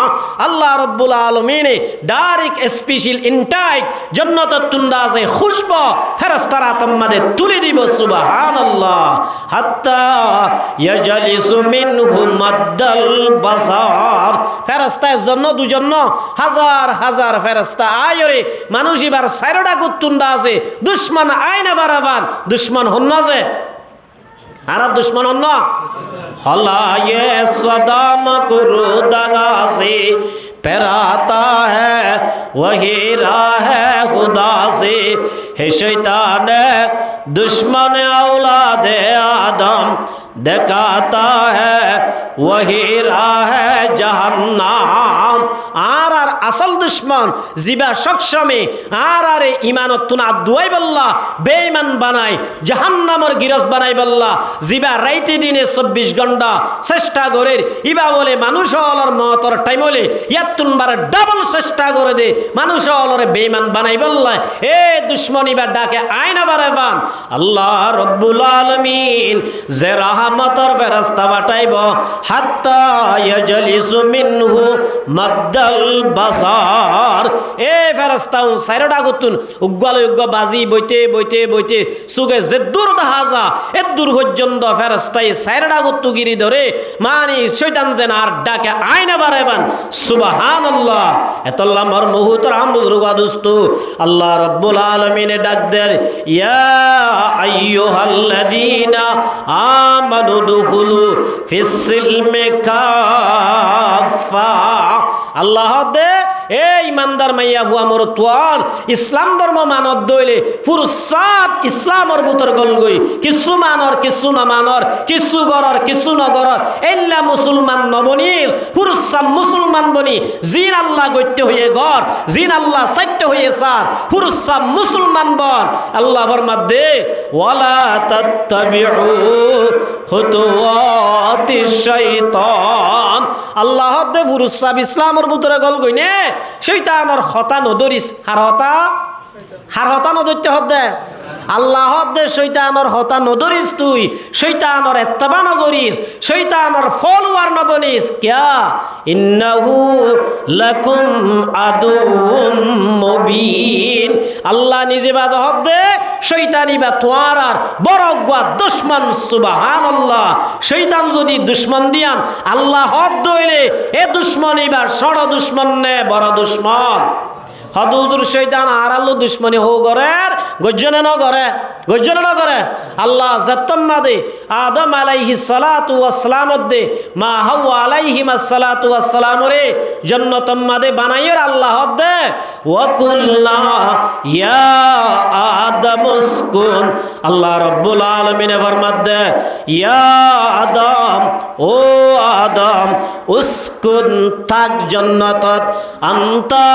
আল্লাহ রাব্বুল আলামিন ডাইরেক্ট স্পেশাল ইনটাইক জান্নাতত তুন্দাজে খুশবু ফেরেশতারা তোমাদের তুলে দিব সুবহানাল্লাহ হাত্তা ইয়াজলিসু মিনহু মাদ্দাল বাসার ফেরেশতার জন্য দুজন হাজার হাজার ফেরেশতা আয়রে মানুষ এবার সাইরডা কুতুন্দাজে দুশমন আইনা বারাবান দুশমন হন না যে আর দুশ্মন অন্য হলায়ে সদাম কুরু দারাসে পেরাতা হ্যায় वही राह खुदा से है शैतान दुश्मन औलाद आदम दिखाता है वही राह जहन्नाम আর আসল দুশ্মন জিবা সক্ষমে আর ইমানত তুনা দুয়াই বল্লা বেঈমান বানাই জাহান্নামের গিরস বানাই বল্লা জিবা রাইতে দিনে 24 ঘন্টা চেষ্টা করে ইবা বলে মানুষ হলর মতর টাইম হলে ইয়াতুনবার ডাবল চেষ্টা করে দে মানুষ হলরে বেঈমান বানাই বল্লা এ দুশ্মন ইবা ডাকে আয়না বারেবান আল্লাহ রব্বুল আলামিন যে রহমতের ফেরেশতা পাঠাইব হাত্তা ইয়াজলিসু মিনহু মাদ্দাল বাসার এ ফেরেশতাও সাইরডা গুতুন উগ্গাল উগ্গ বাজি বইতে বইতে বইতে সুগে যে দূর দাহাজা এ দূর পর্যন্ত ফেরেশতাই সাইরডা গুতু গিরি ধরে মানি শয়তান যেন আর ডাকে আয়না বারেবান সুবহানাল্লাহ এতল্লাহ মর মুহতারাম বুজুর্গ দোস্তু আল্লাহ রাব্বুল আলামিন ডাক দেন ইয়া আইয়ুহাল্লাযীনা আমানু দুখুলু ফিস সিলমি কাফা আল্লাহ দে এ ইমানদার মাইয়া হুয়া মোর তোয়াল ইসলাম ধর্ম মানত দইলে পুরো সব ইসলামর ভিতর গল গই কিছু মানর কিছু না মানর কিছু গরর কিছু না গরর এল্লা মুসলমান নবনির পুরো সব মুসলমান বনি জিন আল্লাহ গইতে হয়ে ঘর জিন আল্লাহ সাইতে হয়ে সার পুরো সব মুসলমান বন আল্লাহ ফরমাত দে ওয়ালা তাত্তাবিউ খুতুওয়াতিশ শাইতান আল্লাহ দে পুরো সব ইসলামর ভিতরে গল গই নে শয়তানের হতা নদরিস হার হতা নদরতে হদে আল্লাহর দে শৈতানর হতা নদরিস তুই শৈতানর ইত্তেবা নগরিস শৈতানর ফলোয়ার নবনিস কিয়া ইন্নাহু লাকুম আদুউম মুবিন আল্লাহ নিজে বাজহত দে শৈতানি বা তোয়ার আর বড় গুয়া দুশমন সুবহানাল্লাহ শৈতান যদি দুশমন দিয়ান আল্লাহ হদ দইলে এ দুশমনি বা সড় দুশমন নে বড় দুশমন হদুদুর শৈতান আর আল্লাহ দুশ্মনী হো গরের গজ্জনে ন করে আল্লাহ জাত্তম্মাদে আদম আলাইহিস সালাতু ওয়াস সালাম দে মা হাওয়া আলাইহিমাস সালাতু ওয়াস সালাম রে জান্নাতম্মাদে বানাইর আল্লাহ দে ওয়া কুল্লা ইয়া আদম উসকুন আল্লাহ রাব্বুল আলামিন ফরমাত দে ইয়া আদম ও আদম উসকুন তাক জান্নাতত আনতা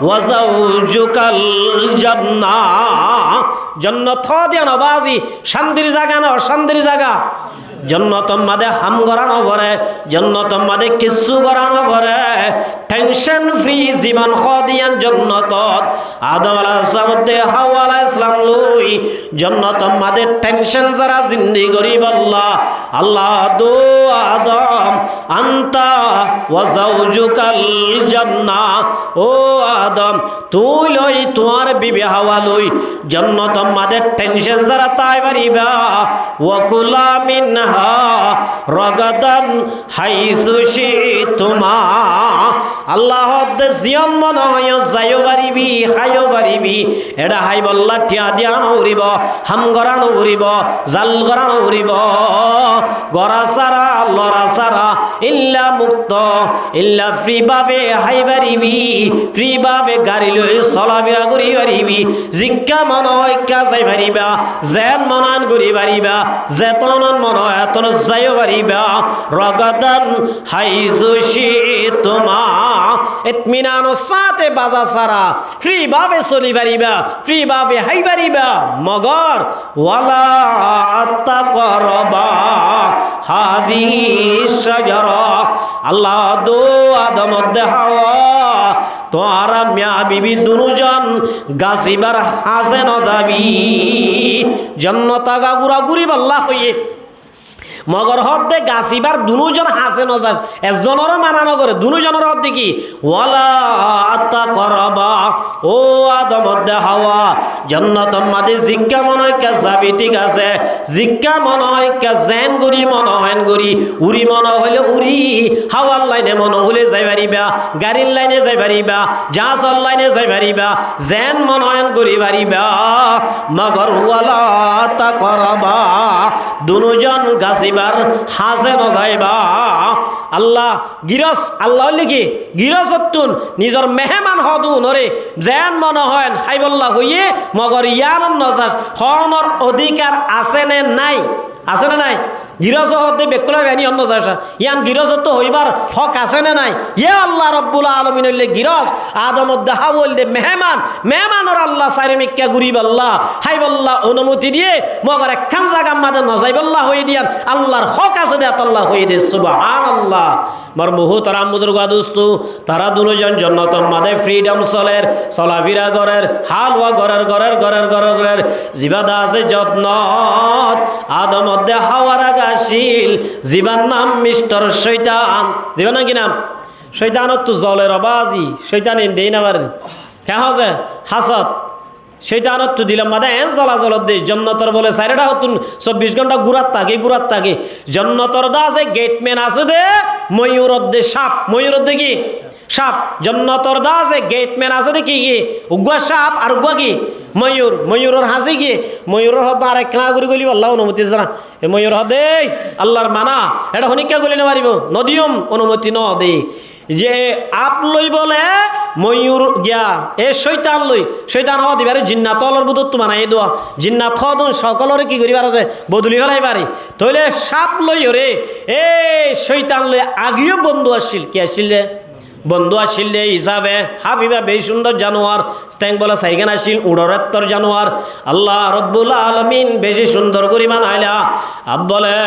ওয়া জাওজুকাল জান্নাহ জান্নাত দিয়া নবাজি শান্তির জায়গা না অশান্তির জায়গা জান্নাতম মাদে হাম গরানো পরে জান্নাতম মাদে কিছু গরানো পরে টেনশন ফ্রি জীবন হদিয়ান জান্নাতত আদম আলাইহিস সালাম দে হাওয়া আলাইহিস সালাম লই জান্নাতম মাদে টেনশন যারা জিন্দেগি করিব আল্লাহ দো আদম আনতা ওয়া জাওজুকাল জান্নাহ ও আদম তুই লই তোমার বিবি হাওয়া লই জান্নাতম মাদে টেনশন যারা তাই পারিবা ওয়া কুলা মিনহা রগাদান হাইসু শিতুমা আল্লাহ দে জিয়ম মন হয় যাইও পারিবি খাইও পারিবি এটা হাই বল্লা টিয়া দিয়া নউরিব হাম গরা নউরিব জাল গরা নউরিব গরা সারা লরা সারা ইল্লা মুক্ত ইল্লা ফ্রি ভাবে হাই পারিবি ফ্রি ভাবে গাড়ি লই চলাফেরা করি পারিবি জিজ্ঞা মন হয় কা যাই পারিবা যেন মনান করি পারিবা যেতন মন হয় এতন যাইও পারিবা রগাদান হাইজু শিতুমা ইতমিনান সাথে বাজা সারা ফ্রি ভাবে চলি পারিবা ফ্রি ভাবে হাই পারিবা মগর ওয়ালা তাকরাবা হাদিস শাজারা আল্লাহ দো আদম দে হাওয়া তোরা মিয়া বিবি দুজন গাছিবার হাসে ন যাবি জান্নাতা গা গুরা গুরি আল্লাহ হইয়ে মগর হদ্দে গাছিবার দুজন হাসে নজাস একজনের মানা নগরে দুজনের হদ্দে কি ওয়ালা আত্তা করবা ও আদম দে হাওয়া জান্নাতম মাদে জিজ্ঞা মনে হয় কে যাবি ঠিক আছে জিজ্ঞা মনে হয় কে জেন গুরি মনে হেন গুরি উড়ি মনে হইলে উড়ি হাওয়ার লাইনে মনে হলে যাই পারিবা গাড়ির লাইনে যাই পারিবা জাহাজের লাইনে যাই পারিবা জেন মনে হেন করি পারিবা মগর ওয়ালা আত্তা করবা দুজন গাছি হাসে নজাইবা আল্লাহ গিরস আল্লাহ লিখি গিরসতুন নিজর মেহমান হদু নরে যেন মনে হয় হাইবল্লাহ হইয়ে মগর ইয়ান নজাস হনর অধিকার আছে নে নাই আছে না নাই গিরস হতে বেকুলা বেনি অন্য যাসা ইয়ান গিরসত হইবার হক আছে না নাই ইয়া আল্লাহ রব্বুল আলামিন হইলে গিরস আদম দাহা বললে মেহমানর আল্লাহ সাইরে মিক্কা গুরিব আল্লাহ হাইবল্লাহ অনুমতি দিয়ে মগর একখান জায়গা মাদে নজাইবল্লাহ হয়ে দিয়ান আল্লাহর হক আছে দে আল্লাহ হয়ে দে সুবহানাল্লাহ মার বহুত রামুদুর গাদুস্তু তারা দুজন জান্নাতম মাদে ফ্রিডম চলের চলাফিরা গরের হালওয়া গরের জিবাদা আছে যত্নত আদম দে হাওয়ারা গাছিল জীবান নাম মিস্টার শৈতান জীবান কি নাম শৈতানত তো জলের অবাজি শৈতান দেই না বার কে হচ্ছে হাসত শৈতানত তো দিলাম মাদে এন জলাজল দে জন্নতর বলে সাইরেটা হতুন 24 ঘন্টা গুরাত থাকে জন্নতর দা আছে গেটম্যান আছে দে ময়ূরত দে সাপ ময়ূরত দে কি সাপ জন্নতর দা আছে গেটম্যান আছে দে কি উগুয়া সাপ আর উগুয়া কি ময়ূরের হাসি কি ময়ূরের হদ আর একনা গুলি গলি আল্লাহ অনুমতি জানা এ ময়ূর হদে আল্লাহর মানা এটা হনিকা গলি না পারিব নদিয়ম অনুমতি ন দে যে আপ লই বলে ময়ূর গিয়া এ শৈতান হওয়া দিবারে জিন্নাত অলর বুধ তো মানাই দোয়া জিন্নাত হদন সকলরে কি করিবার আছে বদলি ফেলাই পারি তইলে সাপ লই রে এ শৈতান লই আগিও বন্ধু আসছিল কি আসছিল রে বন্ধু আসিল হিসাবে হাবিবা বেশ সুন্দর জানোয়ার ট্যাঙ্ক বলা সাইকেন আসিল উড়রেত্তর জানোয়ার আল্লাহ রব্বুল আলমিন বেশি সুন্দর করি মানাইলা আব বলে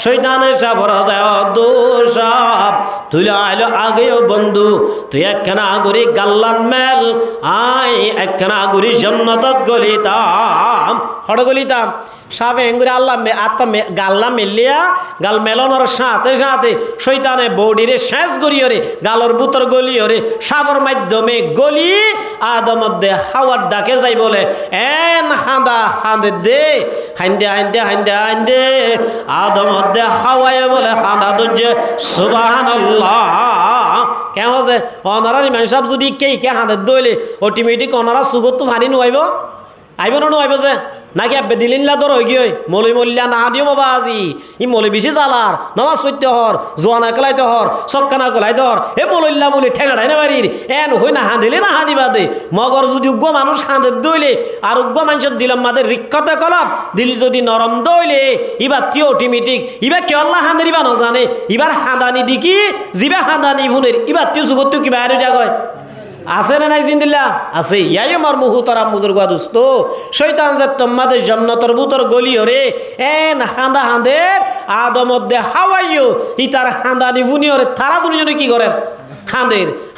শৈতানের সাপ যায় দো সাপ তুই আইলো আগেও বন্ধু তুই একখানা আগুরি গাল্লান মেল আয় একখানা আগুরি জন্নতত গলিতাম হড় গলিতাম সাবে এঙ্গুরি আল্লাহ আত্মা গাল্লা মেলিয়া গাল মেলনের সাথে সাথে শৈতানে বৌডিরে শেষ গড়িয়রে গালর বুতর গলিয়রে সাবর মাধ্যমে গলি আদমধ্যে হাওয়ার ডাকে যাই বলে এন হাঁদা হাঁদে দে হাইন্দে হাইন্দে হাইন্দে হাইন্দে আদমধ্যে হাওয়ায় বলে হাঁদা দজ্জে সুবহানাল্লাহ কেন যে অনারা ইমাম সাহেব যদি কে হাঁদের দইলে অটোমেটিক অনারা সুগত তো ভানি নোয়াইব আইব না নোয়াইব যে নাকি আব্বে দিলিল্লা দর হয়ে গিয়ে মলি মল্লা না দিও বাবা আজি ই মলি বেশি চালার নমাজ পড়তে হর জোয়ানা কলাইতে হর চক্কানা কলাইতে হর এ মলিল্লা বলি ঠেঙাড়াই না বাড়ির এন হই না হাঁদিলে না হাঁদিবা দে মগর যদি উগ্র মানুষ হাঁদের দইলে আর উগ্র মানুষের দিলাম মাদের রিক্ষতে কলাপ দিল যদি নরম দইলে ইবার কি অটোমেটিক ইবার কে আল্লাহ হাঁদের ইবা নজানে ইবার হাঁদানি দিকি জিবা হাঁদানি ভুনের ইবার তুই সুগত কি বাইরে জাগয় আছে না নাই জিন্দিল্লা আছে ইয়াই আমার মুহুতারাম বুজুর্গ দোস্ত শয়তান যে তোমাদের জান্নাতের ভিতর গলি ওরে এন হাঁদা হাঁদের আদমধ্যে হাওয়াইও ইতার হাঁদানি বুনি ওরে তারা দুজনে কি করেন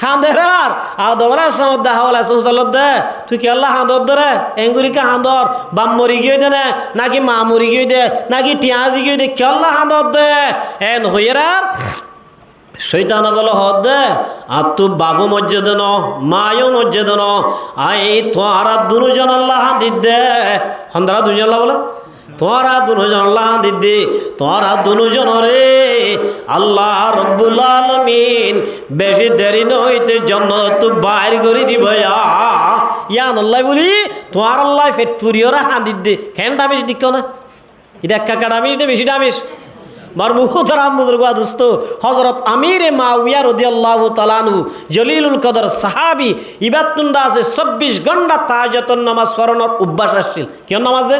হাঁদের আর আদমরা সমদ্দা হাওলা সৌসালত দে তুই কি আল্লাহ হাঁদর ধরে এঙ্গুরিকে হাঁদর বাম মরি গিয়ে দে না নাকি মা মরি গিয়ে দে নাকি টিয়াজি গিয়ে দে কি আল্লাহ হাঁদর দে এন হইয়ার শৈতান বলো হদ দে আর তু বাবু মর্যাদা ন মায়ও মর্যাদা ন আই তোরা দুজন আল্লাহ হাঁদি দে হন্দারা দুজন আল্লাহ বলে তোরা দুজন আল্লাহ হাঁদি দে তোরা দুজন রে আল্লাহ রব্বুল আলামিন বেশি দেরি নইতে জন্নত বাইর করে দিব ইয়ান আল্লাহ বলি তোর আল্লাহ ফেট পুরিওরা হাঁদি দে কেন ডামিস দিক না এটা একা ডামিস দে বেশি ডামিস মার মুহুতারাম বুজুর্গ দোস্ত হযরত আমির মাউইয়া রাদিয়াল্লাহু তাআলা আনহু জলিলুল কদর সাহাবী ইবাদতুন্দা আছে 24 ঘন্টা তাহাজ্জুদ নামাজ পড়ানোর অভ্যাস আসছিল কেন নামাজে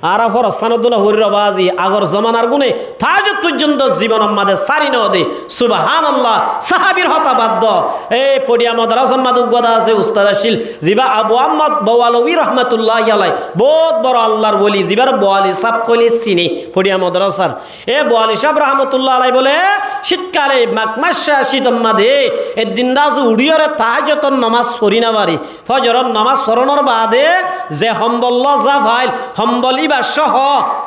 আর ফরসানুদ্দুল্লাহ হরিরবাজি আগর জমানার গুণে তাহাজ্জুদ পর্যন্ত জীবন আমাদের সারি নদে সুবহানাল্লাহ সাহাবীর হতাবাদ্য এই পড়িয়া মাদ্রাসা মাদুগদা আছে উস্তাদ আসছিল জিবা আবু আহমদ বওয়ালবী রাহমাতুল্লাহি আলাইহি বহুত বড় আল্লাহর ওলি জিবার বোয়ালি সাহেব কলি চিনি পড়িয়া মাদ্রাসার এ বোয়ালি সাহেব রাহমাতুল্লাহ আলাইহি বলে শীতকালে মাঘ মাসে শীত মাদে একদিন দাস উড়িয়রে তাহাজ্জুদ নামাজ পড়ি না পারি ফজরের নামাজ পড়ানোর বাদে যে হম্বল যা ভাইল হম্বলি সহ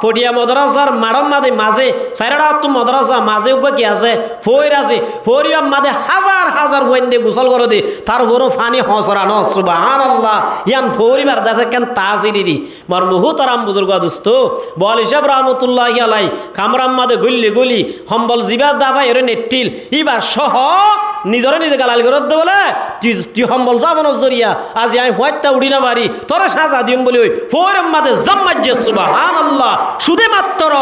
পটিয়া মদরাসার মাড়ম মাদে মাঝে সাইরাটা তো মদরাসা মাঝে উগা কি আছে ফইর আছে ফরিয়া মাদে হাজার হাজার ওয়েন্ডে গোসল করে দে তার বড় ফানি হসরা ন সুবহানাল্লাহ ইয়ান ফরিবার দাসে কেন তাজিরি মার মুহুতারাম বুজুর্গ দোস্ত বল হিসাব রাহমাতুল্লাহি আলাই কামরাম মাদে গলি গলি হম্বল জিবা দাবা এর নেটিল ইবার সহ নিজরে নিজে গালাল করে দে বলে তুই হম্বল যাবনো জরিয়া আজ আমি হয়তা উড়ি না বাড়ি তোর সাজা দিম বলি ওই ফরিম মাদে জাম্মাজ্জে সুবহানাল্লাহ শুধুমাত্র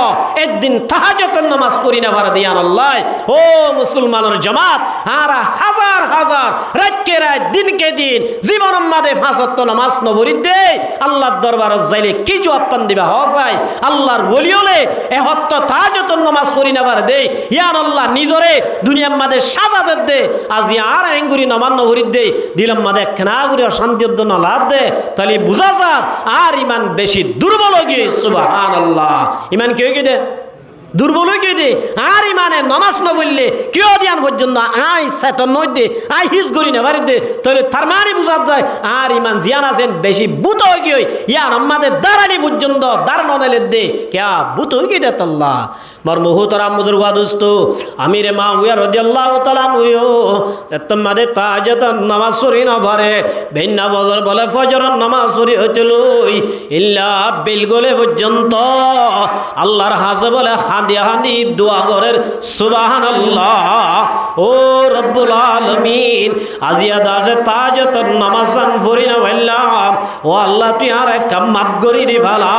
একদিন তাহাজ্জুদের নামাজ পড়ি না পারে দিয়ান আল্লাহ ও মুসলমানের জামাত আর হাজার হাজার রাতকে রাত দিনকে দিন জীবন মাদে পাঁচ ওয়াক্ত নামাজ নবরি দে আল্লাহর দরবারে যাইলে কি জবাব পান দিবা হয় আল্লাহর ওলি হলে এ হত্ত তাহাজ্জুদের নামাজ পড়ি না পারে দে ইয়ান আল্লাহ নিজরে দুনিয়ার মাদে সাজা দে আজি আর এঙ্গুরি নামান নবরি দে দিলাম মাদে একখানা গুরি শান্তি উদ্দন আল্লাহ দে তাহলে বুঝা যা আর ইমান বেশি দুর্বল গিয়ে সুবহানাল্লাহ ইমান কি হয়ে দে দুর্বল হয়ে দে আর ইমানে নামাজ না বললে কেউ দিয়ান পর্যন্ত আই সেতন নয় দে আই হিস করি না বাড়িতে তাহলে তার মানে বুঝা যায় আর ইমান জিয়ান আছেন বেশি বুত হয়ে গিয়ে ইয়ান আমাদের দাঁড়ানি পর্যন্ত দাঁড়ানো নেলে দে কেয়া বুত হয়ে গিয়ে দেতাল্লাহ মর মুহুতারাম বুজুর্গ দোস্ত আমির মাউইয়া রাদিয়াল্লাহু তাআলা আনহু তোমাদের তাহাজ্জুদ নামাজ পড়ি না পারে বেন্না বজর বলে ফজরের নামাজ পড়ি হইতে লই ইল্লা বিল গলে পর্যন্ত আল্লাহর হাজে বলে হাঁদিয়া হাঁদি দোয়া করেন সুবহানাল্লাহ ও রব্বুল আলামিন আজিয়া দাজে তাহাজ্জুদ নামাজ পড়ি না বললাম ও আল্লাহ তুই আর এক মাফ করি দি ভালা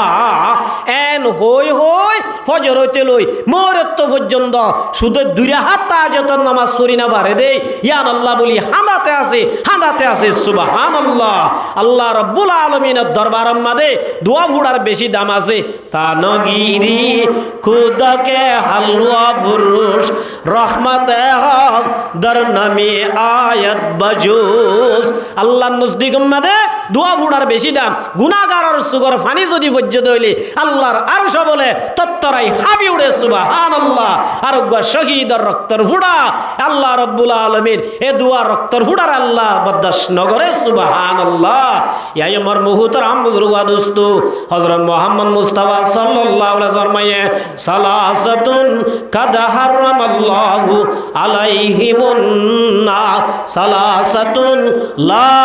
এন হই হই ফজর হইতে লই মোরত পর্যন্ত শুধু দুই হাত তাহাজ্জুদ নামাজ পড়ি না পারে দে ইয়ান আল্লাহ বলি হাঁদাতে আছে সুবহানাল্লাহ আল্লাহ রব্বুল আলামিনের দরবারের মধ্যে দোয়া ভুড়ার বেশি দাম আছে তা নগিরি খুদাকে হালওয়া পুরুষ রহমতে হক দর নামে আয়াত বাজুস আল্লাহ নজদিক মধ্যে দোয়া ফুড়ার বেশি দাম গুনাহগারের সুগর ফানি যদি পর্যন্ত হইলে আল্লাহর আরশ বলে তত্তরাই হাবি উড়ে সুবহানাল্লাহ। আর শহীদের রক্তর ফুড়া আল্লাহ রাব্বুল আলামিন এ দোয়া রক্তর ফুড়ার আল্লাহ বরদাস্ত নগরে সুবহানাল্লাহ। ইয়াই আমার মুহতারাম বুজুর্গা দোস্ত হযরত মুহাম্মদ মুস্তাফা সাল্লাল্লাহু আলাইহি ফরমায়ে সালাসাতুন কাদ হারামাল্লাহু আলাইহিমুন নার সালাসাতুন লা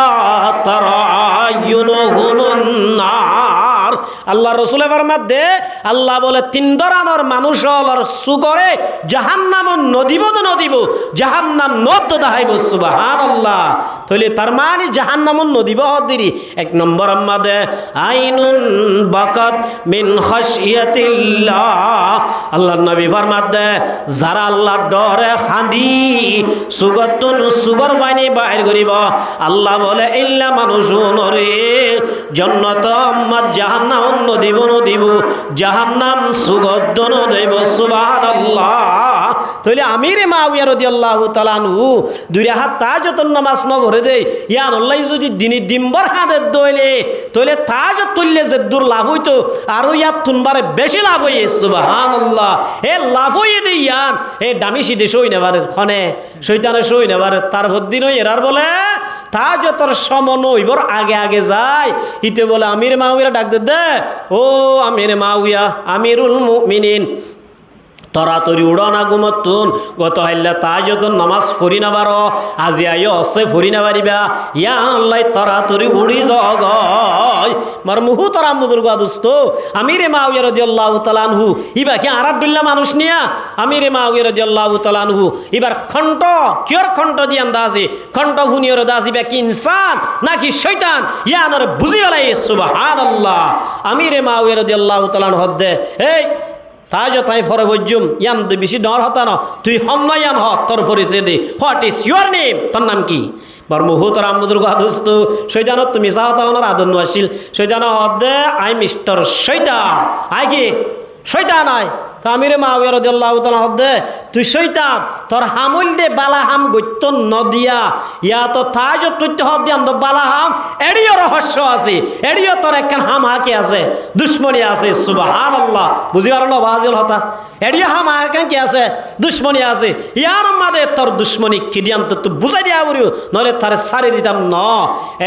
তারায়ুনুহুমুন নার। আল্লাহ রাসূলের ফরমাতে আল্লাহ বলে তিন ধরনের মানুষ হলর সুগরে জাহান্নাম নদীব তো নদীব জাহান্নাম নদ দাহাইব সুবহানাল্লাহ। তাহলে তার মানে জাহান্নাম নদীব হদিরি এক নম্বর আমাদে আইনুন বাকাত মিন খাশিয়াতিল্লাহ। আল্লাহর নবী ফরমাতে যারা আল্লাহর ডরে খাঁদি সুগতুন সুগর বাণী বাইর করিব আল্লাহ বলে ইল্লা মানুষুন রে জান্নাত আম্মার জাহান্নাম নদীব নদীব জাহান্নাম সুগদ্ধ নদীব সুবহানাল্লাহ। তাহলে আমির মাউইয়া রাদিয়াল্লাহু তাআলা আনহু দুই রাকাত তাহাজ্জুদের নামাজ ন ভরে দেই ইয়ান আল্লাহ যদি দিনে দিনভর হাতে দইলে তাহলে তাহাজ্জুদ তুললে যে দূর লাভ হইতো আর ইয়াত তুনবারে বেশি লাভ হই সুবহানাল্লাহ। এ লাভ হই দেই ইয়ান এ দামি সিদে সই নেবারে খনে শয়তানে সই নেবারে তার ভদ্দিন এরার বলে তাহাজ্জুদের সমন হইবর আগে আগে যায় ইতে বলে আমির মাউইয়া ডাক দে ও আমির মাউইয়া আমিরুল মুমিনিন তরাতরি উড়না গুমতুন গত হাইল্লা তাহাজ্জুদের নামাজ পড়ি না পারো আজি আইও অসে পড়ি না পারিবা ইয়া আল্লাহ তরাতরি উড়ি জগয় মার মুহতারাম বুজুর্গ দোস্ত আমিরে মাউইয়া রাদিয়াল্লাহু তাআলা আনহু ইবা কি আরাবদুল্লাহ মানুষ নিয়া আমিরে মাউইয়া রাদিয়াল্লাহু তাআলা আনহু এবার খন্ড কিয়র খন্ড দি আন্দাজি খন্ড হুনিয়র দাজি বা কি ইনসান নাকি শয়তান ইয়ানর বুঝি গলাই সুবহানাল্লাহ। আমিরে মাউইয়া রাদিয়াল্লাহু তাআলা আনহু হদ্দে এই তাই তাই ফরে বজ্জুম ইয়ান তুই বেশি ডর হতা না তুই হন্নয়ান হ তোর পরিচয় দে হোয়াট ইজ ইউর নেম তোর নাম কি বার মুহতারাম বুজুর্গ দোস্ত শয়তান তুমি চাওতা ওনার আদর আসিল শয়তান হদে আই মিস্টার শয়তান আই কি শয়তান আয় তা আমিরে মাউইয়া রাদিয়াল্লাহু তাআলা হদে তুই শয়তান তোর হামুল দে বালা হাম গত্য নদিয়া ইয়া তো তাহাজ্জুদ তুইতে হদে আন্দ বালা হাম এডিও রহস্য আছে এডিও তোর একখান হাম হাকি আছে দুশ্মনী আছে সুবহানাল্লাহ। বুঝি পারলো বাজিল হতা এডিও হাম হাকান কি আছে দুশ্মনী আছে ইয়ার মাদে তোর দুশ্মনী কি দিয়ান তো তুই বুঝাই দিয়া বলিও নলে তার সারি দিতাম ন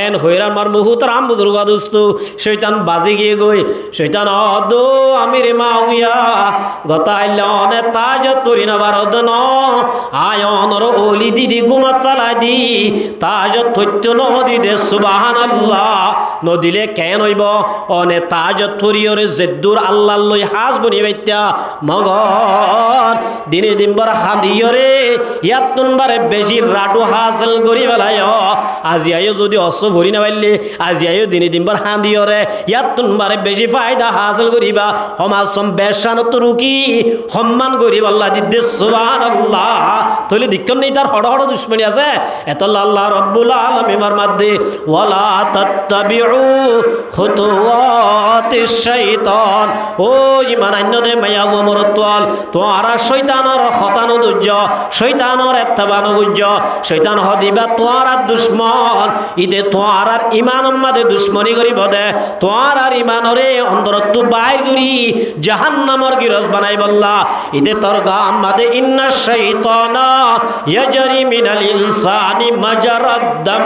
এন হইরান মার মুহতারাম বুজুর্গ দোস্ত শয়তান বাজি গিয়ে গই শয়তান অদো আমিরে মাউইয়া গতাইলনে তাহাজ্জুদ পড়ি না বারদ ন আয়নর ওলি দিদি গুমাত পালা দি তাহাজ্জুদ পড়ত নদি দে সুবহানাল্লাহ। নদিলে কেন হইব অনে তাহাজ্জুদ পড়িয়রে জেদ্দুর আল্লাহ লই হাজ বনি বাইত্যা মগর দিনে দিনবার হাদিয়রে ইয়াতুন বারে বেশি রাডু হাসিল করি বেলায় আজি আইও যদি অস ভরি না পাইলে আজি আইও দিনে দিনবার হাদিয়রে ইয়াতুন বারে বেশি ফায়দা হাসিল করিবা সমাজম বেশানত রুকি সম্মান করিব আল্লাহ দিদে সুবহানাল্লাহ। তাহলে দিক্কন নেই তার হড় হড় দুশ্মনী আছে এত আল্লাহ রাব্বুল আলামিন ফরমাতে ওয়ালা তাত্তাবিউ খুতুওয়াতিশ শাইতান ও ঈমান আন্যদে মায়া ওমরতওয়াল তোরা শয়তানর খতানো দুজ্জ শয়তানর এত্তাবানো গুজ্জ শয়তান হদিবা তোরা দুশ্মন ইদে তোরার ঈমান মাদে দুশ্মনী করিব দে তোরার ঈমানরে অন্তরত বাইর করি জাহান্নামর গিরজ বানাই বল্লা ইদে তোর গাম মাদে ইন্না শাইতানা ইয়াজরি মিনাল ইনসানি মাজারাদ দাম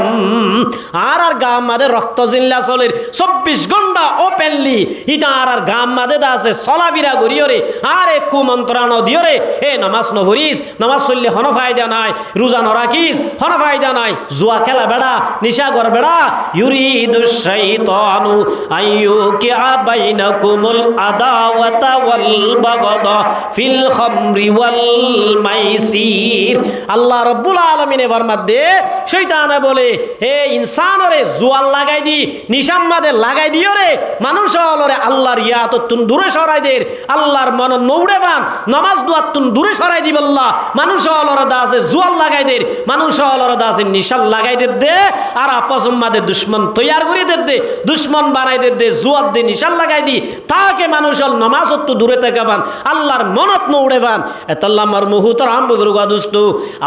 আর গাম মাদে রক্ত জিল্লা চলের 24 ঘন্টা ওপেনলি ইটা আর গাম মাদে আছে চলাবিরা গরিয়রে আর একু মন্ত্রানো দিয়রে এ নামাজ নভরিস নামাজ চললে হন ফায়দা নাই রোজা নরাকিস হন ফায়দা নাই জুয়া খেলা বেড়া নিশা কর বেড়া ইউরিদুশ শাইতানু আইয়ুকিআ বাইনাকুমুল আদাওয়াতা ওয়াল বাগদা ফিল খামরি ওয়াল মাইসির। আল্লাহ রাব্বুল আলামিনে ফরমাতে শয়তানে বলে হে ইনসানরে জুয়াল লাগাই দি নিশাম মাদে লাগাই দিও রে মানুষ হলরে আল্লাহর ইয়াত তুন দূরে সরাই দে আল্লাহর মন নৌড়ে বান নামাজ দুয়াত তুন দূরে সরাই দিব আল্লাহ মানুষ হলরে দাসে জুয়াল লাগাই দে মানুষ হলরে দাসে নিশাল লাগাই দে আর আপসম মাদে দুশমন তৈয়ার করে দে দুশমন বানাই দে জুয়াত দে নিশাল লাগাই দি তাকে মানুষ হল নামাজ তো দূরে থেকে বান আল্লাহর মনত নৌড়ে বান এতাল্লাহ মার মুহতারাম বুজুর্গ দোস্ত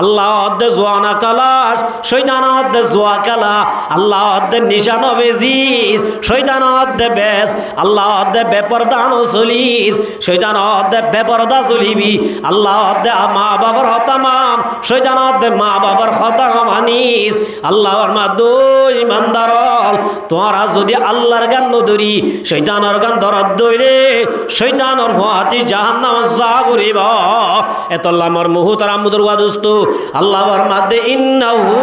আল্লাহ অদ্দে জোয়ানা কালাস শয়তান অদ্দে জোয়া কালা আল্লাহ অদ্দে নিশান বেজি আজিজ শয়তান দে বেশ আল্লাহ দে বেপরদানো চলিস শয়তান দে বেপরদা চলিবি আল্লাহ দে মা বাবার হতামাম শয়তান দে মা বাবার হতা মানিস আল্লাহর মা দুই ইমানদার তোরা যদি আল্লাহর গান নদরি শয়তানের গান ধরত দইরে শয়তানের ফাতি জাহান্নাম যাবরিব এতল্লা আমার মুহতারাম মুদরওয়া দোস্ত আল্লাহর মাদে ইন্নাহু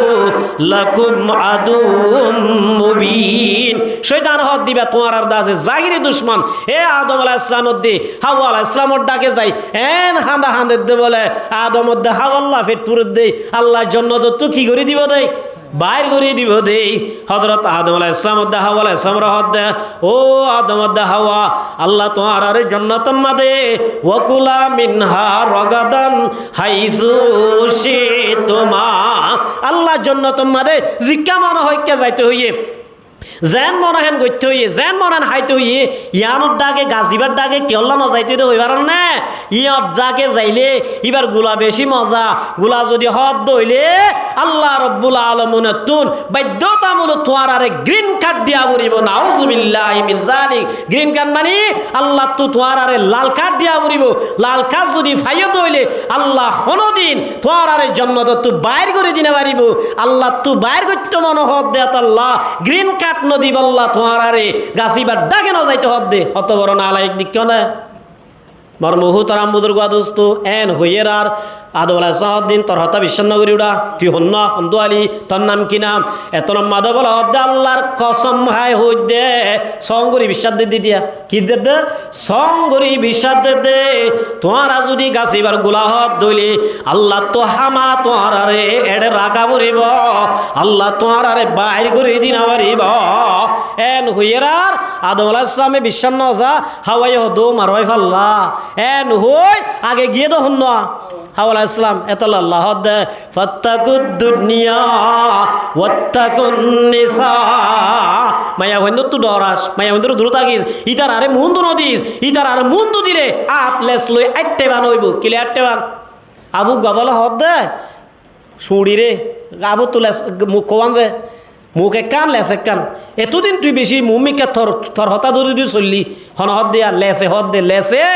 লাকুম আদুম মুবিন শয়তান হদ দিবা তোমার আর দাসে জাহিরি দুশমন এ আদম আলাইহিস সালাম দে হাওয়া আলাইহিস সালাম ডাকে যাই এন হাঁদা হাঁদে দে বলে আদম দে হাওয়া আল্লাহ ফেট পুরে দে আল্লাহ জান্নাত তো কি করে দিব দেই বাইর করে দিব দেই হযরত আদম আলাইহিস সালাম দে হাওয়া আলাইহিস সালাম রহত দে ও আদম দে হাওয়া আল্লাহ তোমার আর জান্নাত মাদে ওয়াকুলা মিনহা রাগাদান হাইযু শিতুমা আল্লাহ জান্নাত মাদে জিক্কা মনে হয় কে যাইতে হইয়ে যেন মনাহেন গইতে হইয়ে যেন মনান হাইতে হইয়ে ইয়ানোর ডাকে গাজিবার ডাকে কেল্লা ন যাইতে তো হইবার না ইয়ত ডাকে যাইলে এবার গুলা বেশি মজা গুলা যদি হদ দইলে আল্লাহ রব্বুল আলামিনের তুন বাধ্যতামূলক তোয়ার আরে গ্রিন কার্ড দিয়া বরিব নাউজুবিল্লাহি মিন জালিক গ্রিন কার্ড মানে আল্লাহ তো তোয়ার আরে লাল কার্ড দিয়া বরিব লাল কার্ড যদি ফাইয় দইলে আল্লাহ কোনদিন তোয়ার আরে জান্নাত তো বাইর করে দিনে পারিব আল্লাহ তো বাইর করতে মনে হদ দেত আল্লাহ গ্রিন কার্ড নদী বল্লা তোমার আরে গাছিবার ডাকে ন যাইতে হদ দে হত বড় না লাইক দিক কেন মর মুহতারাম বুজুর্গ দোস্ত এন হইয়ের আর আদম আলাইহিস সালাম দিন তোর হতা বিশ্বনগরী উড়া তুই হন্ন হন্দু আলী তোর নাম কি নাম এত নাম মাদা বল হদ্দে আল্লাহর কসম হাই হই দে সঙ্গরি বিশ্বাস দে দিয়া কি দে দে সঙ্গরি বিশ্বাস দে দে তোমারা যদি গাছিবার গুলা হদ দইলে আল্লাহ তো হামা তোমার আরে এড়ে রাখা পড়িব আল্লাহ তোমার আরে বাহির করে দিন পারিব এন হইয়ের আর আদম আলাইহিস সালামে বিশ্বাস ন যা হাওয়াই হদো মারওয়াই ফাল্লা এন হই আগে গিয়ে তো হন্ন হাওয়া আলাইহিস সালাম এতলা আল্লাহ দে ফাত্তাকুদ দুনিয়া ওয়াত্তাকুন নিসা মায়া হইন্দু তু ডরাস মায়া হইন্দু দূর থাকিস ইতার আরে মুন্দ নদিস ইতার আরে মুন্দ দিলে আপ লেস লই আটটে বান হইব কিলে আটটে বান আবু গবল হদ দে সুড়ি রে আবু তুলেস মুখ কোয়ান যে মুখ একান লেস একান এতদিন তুই বেশি মুমিকে থর থর হতা ধরে দিয়ে চললি হন হদ দিয়া লেসে হদ দে লেসে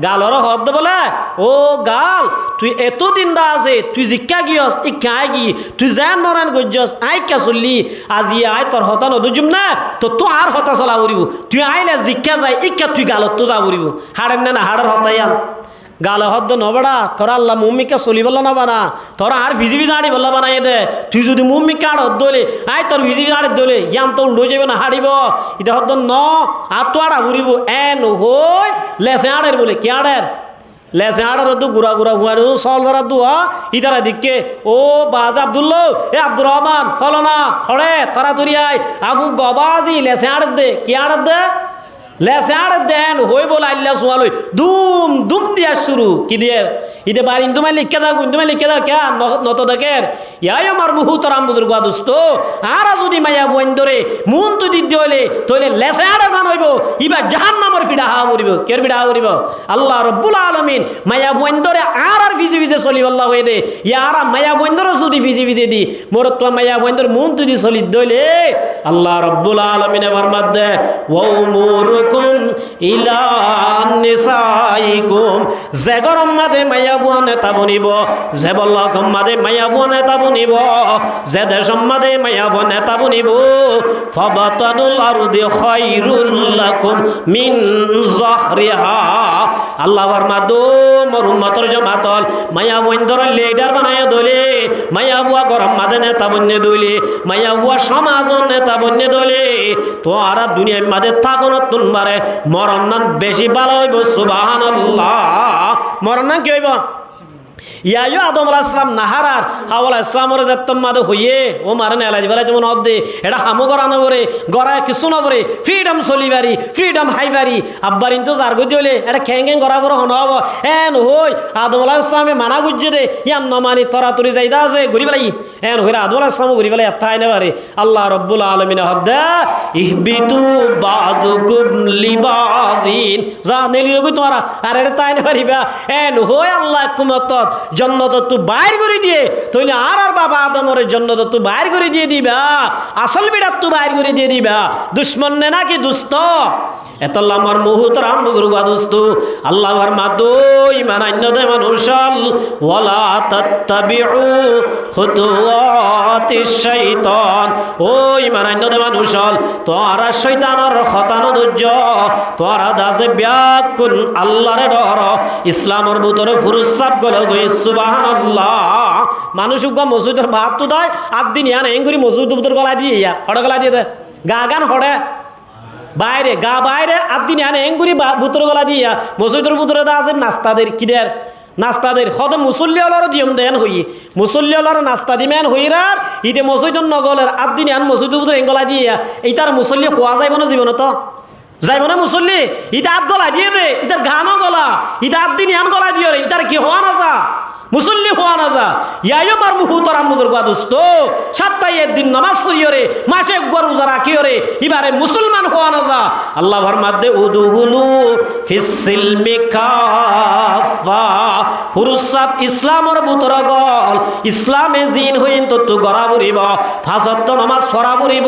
গালর হদ দে বলে ও গাল তুই এতদিন দা আছে তুই জিক্কা গিয়স ই কাই গি তুই জান মরান গজ্জস আই কে চললি আজি আই তোর হতা নদুজুম না তো তো আর হতা চলা উড়িব তুই আইলে জিক্কা যাই ইকা তুই গালত তো যা উড়িব হাড়েন না হাড়ের হতাইয়ান গালে হদ্দ নবড়া তোরা আল্লাহ মুম্মিকে চলি বললা না বানা তোরা আর ভিজি ভিজি হাড়ি বললা বানাই দে তুই যদি মুম্মিকে আড় হদ দলে আই তোর ভিজি ভিজি হাড়ি দলে ইয়ান তো উল্টো যাবে না হাড়িব এটা হদ্দ ন আর তো আড়া ঘুরিব এন হই লেসে আড়ের বলে কি আড়ের লেসে আড়ের দু গুড়া গুড়া হুয়ার সল ধরা দুয়া ইতারা দিকে ও বাজ আব্দুল্লাহ এ আব্দুর রহমান ফলনা খড়ে তোরা তুরিয়াই আবু গবাজি লেসে আড়ের দে কি আড়ের দে লেসে আড়ের দেন হই বলে আল্লাহ সোয়ালই দুম দুম দিয়া শুরু কি দিয়ে ইদে বার ইন্দুমাই লিখে যাও ইন্দুমাই লিখে যাও কে নত দেখের ইয়াই আমার মুহুতরাম বুজুর্গ দোস্ত আর যদি মায়া বইন ধরে মুন তো দিতে হইলে তইলে লেসে আড়ে জান হইব ইবা জাহান্নামের ফিডা হা মরিব কের ফিডা হা মরিব আল্লাহ রাব্বুল আলামিন মায়া বইন ধরে আর ভিজে ভিজে চলি আল্লাহ হই দে ইয়ারা মায়া বইন ধরে যদি ভিজে ভিজে দি মোর তো মায়া বইন ধরে মুন তো দি চলি দইলে আল্লাহ রাব্বুল আলামিন আমার মধ্যে ওয়া উমুরুকুম ইলা নিসাইকুম যে গরম মাদে মায়া বুয়া নেতা বনিব যে বল্লা মাদে মায়া বুয়া নেতা বনিব যে দেশম মাদে মায়া বুয়া নেতা বনিব ফাবাতানুল আরদি খায়রুল লাকুম মিন যাহরিহা আল্লাহর মাদো মোর উম্মতর জামাতল মায়া বুয়া ধরে লিডার বানায়া দলে মায়া বুয়া গরম মাদে নেতা বন্নে দলে মায়া বুয়া সমাজ নেতা বন্নে দলে তো আর দুনিয়ার মাদে থাকনো তুনবারে মরণ নান বেশি ভালো হইব সুবহানাল্লাহ মরণ নান কি হইব ইয়ায়ো আদম আলাইহিস সালাম নাহারার হাওয়া আলাইহিস সালামের যেতম মাদে হইয়ে ও মারে নেলাজি বলে যেমন হদ্দে এটা হামো গরানো পরে গরায় কিছু না পরে ফ্রিডম চলিবারি ফ্রিডম হাইবারি আব্বার ইন্তু জার গদি হইলে এটা খ্যাং খ্যাং করা পরে হন হব এন হই আদম আলাইহিস সালামে মানা গুজ্জে দে ইয়ান নমানি তরাতুরি যাইদা আছে ঘুরি বেলাই এন হইরা আদম আলাইহিস সালাম ঘুরি বেলাই এথাই না পারে আল্লাহ রাব্বুল আলামিন হদ্দা ইহবিতু বাদুকুম লিবাজিন যা নেলি গই তোরা আর এটা তাই না পারিবা এন হই আল্লাহ কুমত জন্নত তু বাইর করে দিয়ে তইলে আর বাবা আদমরে জন্নত তু বাইর করে দিয়ে দিবা আসল বিড়াত তু বাইর করে দিয়ে দিবা দুশ্মন নে নাকি দুস্ত এতল্লা আমার মুহুতরাম বুজুর্গ দুস্ত আল্লাহর মাদু ইমান আন্যদে মানুষল ওয়ালা তাত্তাবিউ খুতুওয়াতিশ শাইতান ও ইমান আন্যদে মানুষল তোরা শয়তানের খতানো দুজ্জ তোরা দাজে ব্যাকুল আল্লাহরে ডর ইসলামের ভিতরে ফুরুসাব গলে গই সুবহানাল্লাহ মানুষ উগা মসজিদের ভাত তো দেয় আর দিন ইয়ান এঙ্গুরি মসজিদ ভিতর গলা দিয়ে ইয়া হড় গলা দিয়ে দেয় গা গান হড়ে বাইরে গা বাইরে আর দিন ইয়ান এঙ্গুরি ভিতর গলা দিয়ে ইয়া মসজিদের ভিতরে দা আছে নাস্তাদের কিদের নাস্তাদের সদে মুসল্লি হলারও দিয়ম দেন হই মুসল্লি হলার নাস্তা দিমেন হইরার ইদে মসজিদর নগলের আর দিন ইয়ান মসজিদের ভিতরে এঙ্গলা দিয়ে ইয়া এইটার মুসল্লি খোয়া যাইব না জীবন তো যাইব না মুসল্লি ইটা আত গলা দিয়ে দে ইটার গানও গলা ইটা আত দিন ইয়ান গলা দিয়ে ইটার কি হওয়া না যা মুসল্লি হওয়া না যা ইয়াইও মার মুহুতর আমুদর গাদুস্ত সাতটাই একদিন নামাজ পড়িওরে মাসে একবার রোজা রাখিওরে এবারে মুসলমান হওয়া না যা আল্লাহ ফরমাদে উদুহুলু ফিস সিলমি কাফা ফুরুসাব ইসলামের ভিতরে গল ইসলামে জিন হইন তো গড়া বুড়িব ফাজত নামাজ পড়া বুড়িব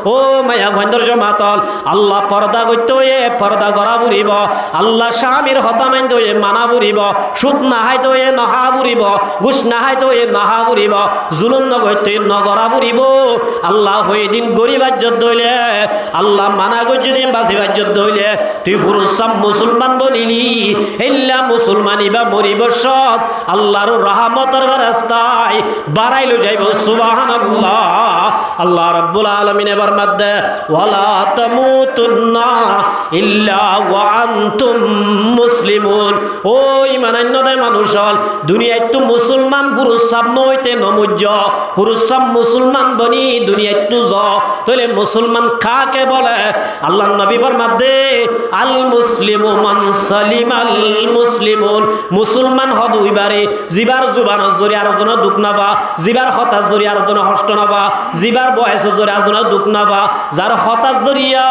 ও মায়া গন্ধর জমাতল আল্লাহ পর্দা করতে হয়ে পর্দা গড়া বুড়িব আল্লাহ স্বামীর হতামাইন হয়ে মানা বুড়িব সুদ না হাইতে হয়ে নহা বুড়িব ঘুষ না হাইতে হয়ে নাহা বুড়িব জুলুম নগরতে নগরা বুড়িব আল্লাহ হয়ে দিন গরিবাজ্যত দইলে আল্লাহ মানা গজ্য দিন বাসিবাজ্যত দইলে তুই ফুরুসাব মুসলমান বলিলি এল্লা মুসলমানি বা মরিব সব আল্লাহর রহমতের রাস্তায় বাড়াইলো যাইব সুবহানাল্লাহ আল্লাহ রাব্বুল আলামিন এবার মধ্যে ওয়ালা তামুতুন্না ইল্লা ওয়া আনতুম মুসলিমুন ও ঈমানান্যদে মানুষ হল দুনিয়ায় তো মুসলমান ফুরুসাব নইতে নমুজ্জ ফুরুসাব মুসলমান বনি দুনিয়ায় তো জ তাহলে মুসলমান কাকে বলে আল্লাহর নবী ফরমাদে আল মুসলিমু মান সালিমাল মুসলিমুন মুসলমান হদ হইবারে জিবার জুবান জরি আর জন দুঃখ নাবা জিবার হতাশ জরি আর জন হষ্ট নাবা জিবার বয়স জরি আর জন দুঃখ নাবা যার হতাশ জরিয়া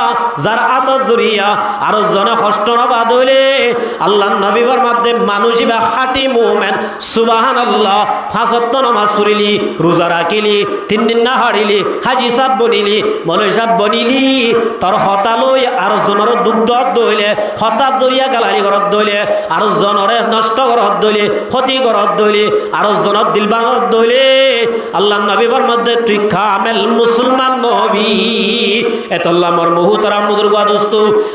যার আতশ জরিয়া আর জন হষ্ট নাবা দইলে আল্লাহর নবী ফরমাদে মানুষই বা খাঁটি মুমিন সুবহানাল্লাহ পাঁচ ওয়াক্ত নামাজ পড়িলি রোজা রাখিলি 3 দিন না হারিলি হাজি সাহেব বনিলি মৌলভী সাহেব বনিলি তোর হতা লই আর জনের দুগ্ধ দইলে হতাশ জরিয়া গালারি ঘরত দইলে আর জনরে নষ্ট ঘরত দইলে ক্ষতি ঘরত দইলে আর জনত দিল বাঙত দইলে আল্লাহ নবীর মধ্যে তুই কামেল মুসলমান নবী এতল্লাহ মর মুহুতরাম মুদুর গাদুস্ত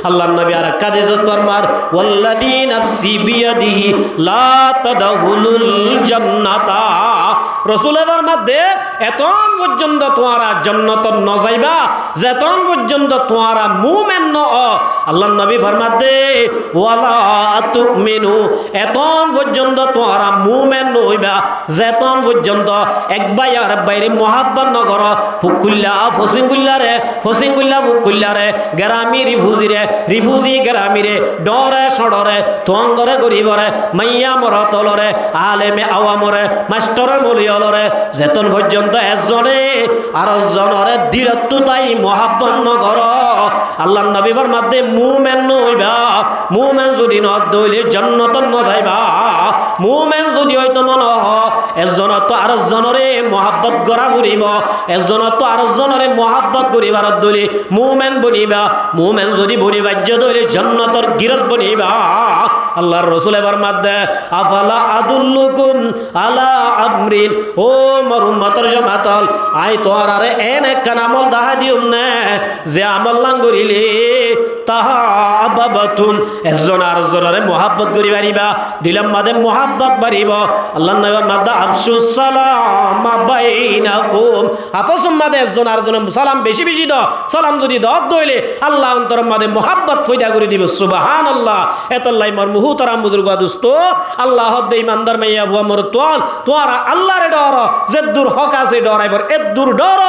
আল্লাহ নবী আর কাদিজত ফরমার ওয়াল্লাযী নাফসি বিয়াদিহি লা তাদখুলুল জান্নাতা রাসূলের মধ্যে এতন পর্যন্ত তোমরা জান্নাত ন যাইবা যেতন পর্যন্ত তোমরা মুমিন ন আল্লাহর নবী ফরমাতে ওয়ালা তুমিনু এতন পর্যন্ত তোমরা মুমিন নইবা যেতন পর্যন্ত এক ভাই আর বাইরে মোহাব্বত ন করো ফুকুল্লা ফসিংকুল্লারে ফসিংকুল্লা ফুকুল্লারে গ্রামী রিফুজি গ্রামীরে ডরে সড়রে তোঙ্গরে গরিবরে মাইয়া মরতলরে আলেমে আওয়ামরে মাস্টরে মলিয়লরে যেতন পর্যন্ত একজনে আর জনরে দীরত্ব তাই মোহাব্বত ন করো আল্লাহর নবীর মধ্যে মুমিন নইবা মুমিন যদি ন দইলে জান্নাত ন যাইবা মুমিন যদি হয়তো মন একজন তো আর জনরে মোহাব্বত করা করিব একজন তো আর জনরে মোহাব্বত করিবার দইলে মুমিন বনিবা মুমিন যদি বনিবাজ্য দইলে জান্নাতের গিরত বনিবা আল্লাহর রাসূল এবার মধ্যে আফালা আদুল্লুকুম আলা আমরিন ও মোর উম্মতের জামাতল আই তোর আরে এন একখান আমল দেখা দিউম না যে আমল লাঙ্গরিলে তাহা আবাবাতুন একজন আর জনরে মোহাব্বত করি পারিবা দিলাম মাদে মোহাব্বত বাড়িব আল্লাহর নবীর মধ্যে আফসুস সালাম বাইনাকুম আপস মাদে একজন আর জন সালাম বেশি বেশি দাও সালাম যদি দত দইলে আল্লাহ অন্তর মাদে মোহাব্বত পয়দা করে দিব সুবহানাল্লাহ এতলাই মোর মুহুতরাম বুজুর্গ দোস্ত আল্লাহ দে ইমানদার মাইয়া বুয়া মোর তোয়ারা আল্লাহরে ডর যে দূর হক আছে ডরাইবর এ মৃত্যুর ডর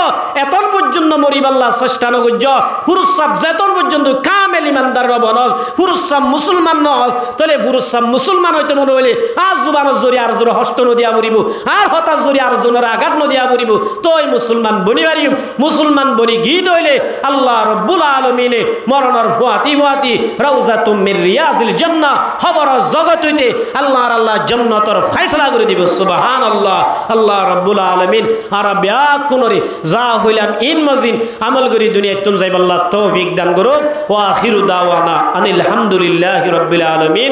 এতন পর্যন্ত মরিবাল্লা চেষ্টা নগর্য পুরুষ সাপ যেতন পর্যন্ত কামেল ইমানদার বনস পুরুষ সাপ মুসলমান নস তাহলে পুরুষ সাপ মুসলমান হইতে মনে হইলে আর জুবানস জরি আর জোর হস্ত নদিয়া মরিব আর হতাশ জরি আর জনের আঘাত নদিয়া মরিব তোই মুসলমান বনি পারিম মুসলমান বনি গীত হইলে আল্লাহ রব্বুল আলমিনে মরণর ফুয়াতি রাউজাতুম মির রিয়াজিল জান্নাহ খবর জগৎ হইতে আল্লাহ জান্নাতর ফয়সালা করে দিব সুবহানাল্লাহ। আল্লাহ রব্বুল আলামিন আর ব্যাকুনরে যা হইলাম ইন মজিন আমল করি দুনিয়া তুম যাইব আল্লাহ তৌফিক দান করুন ওয়া আখিরু দাওয়ানা আনিল হামদুলিল্লাহি রাব্বিল আলামিন।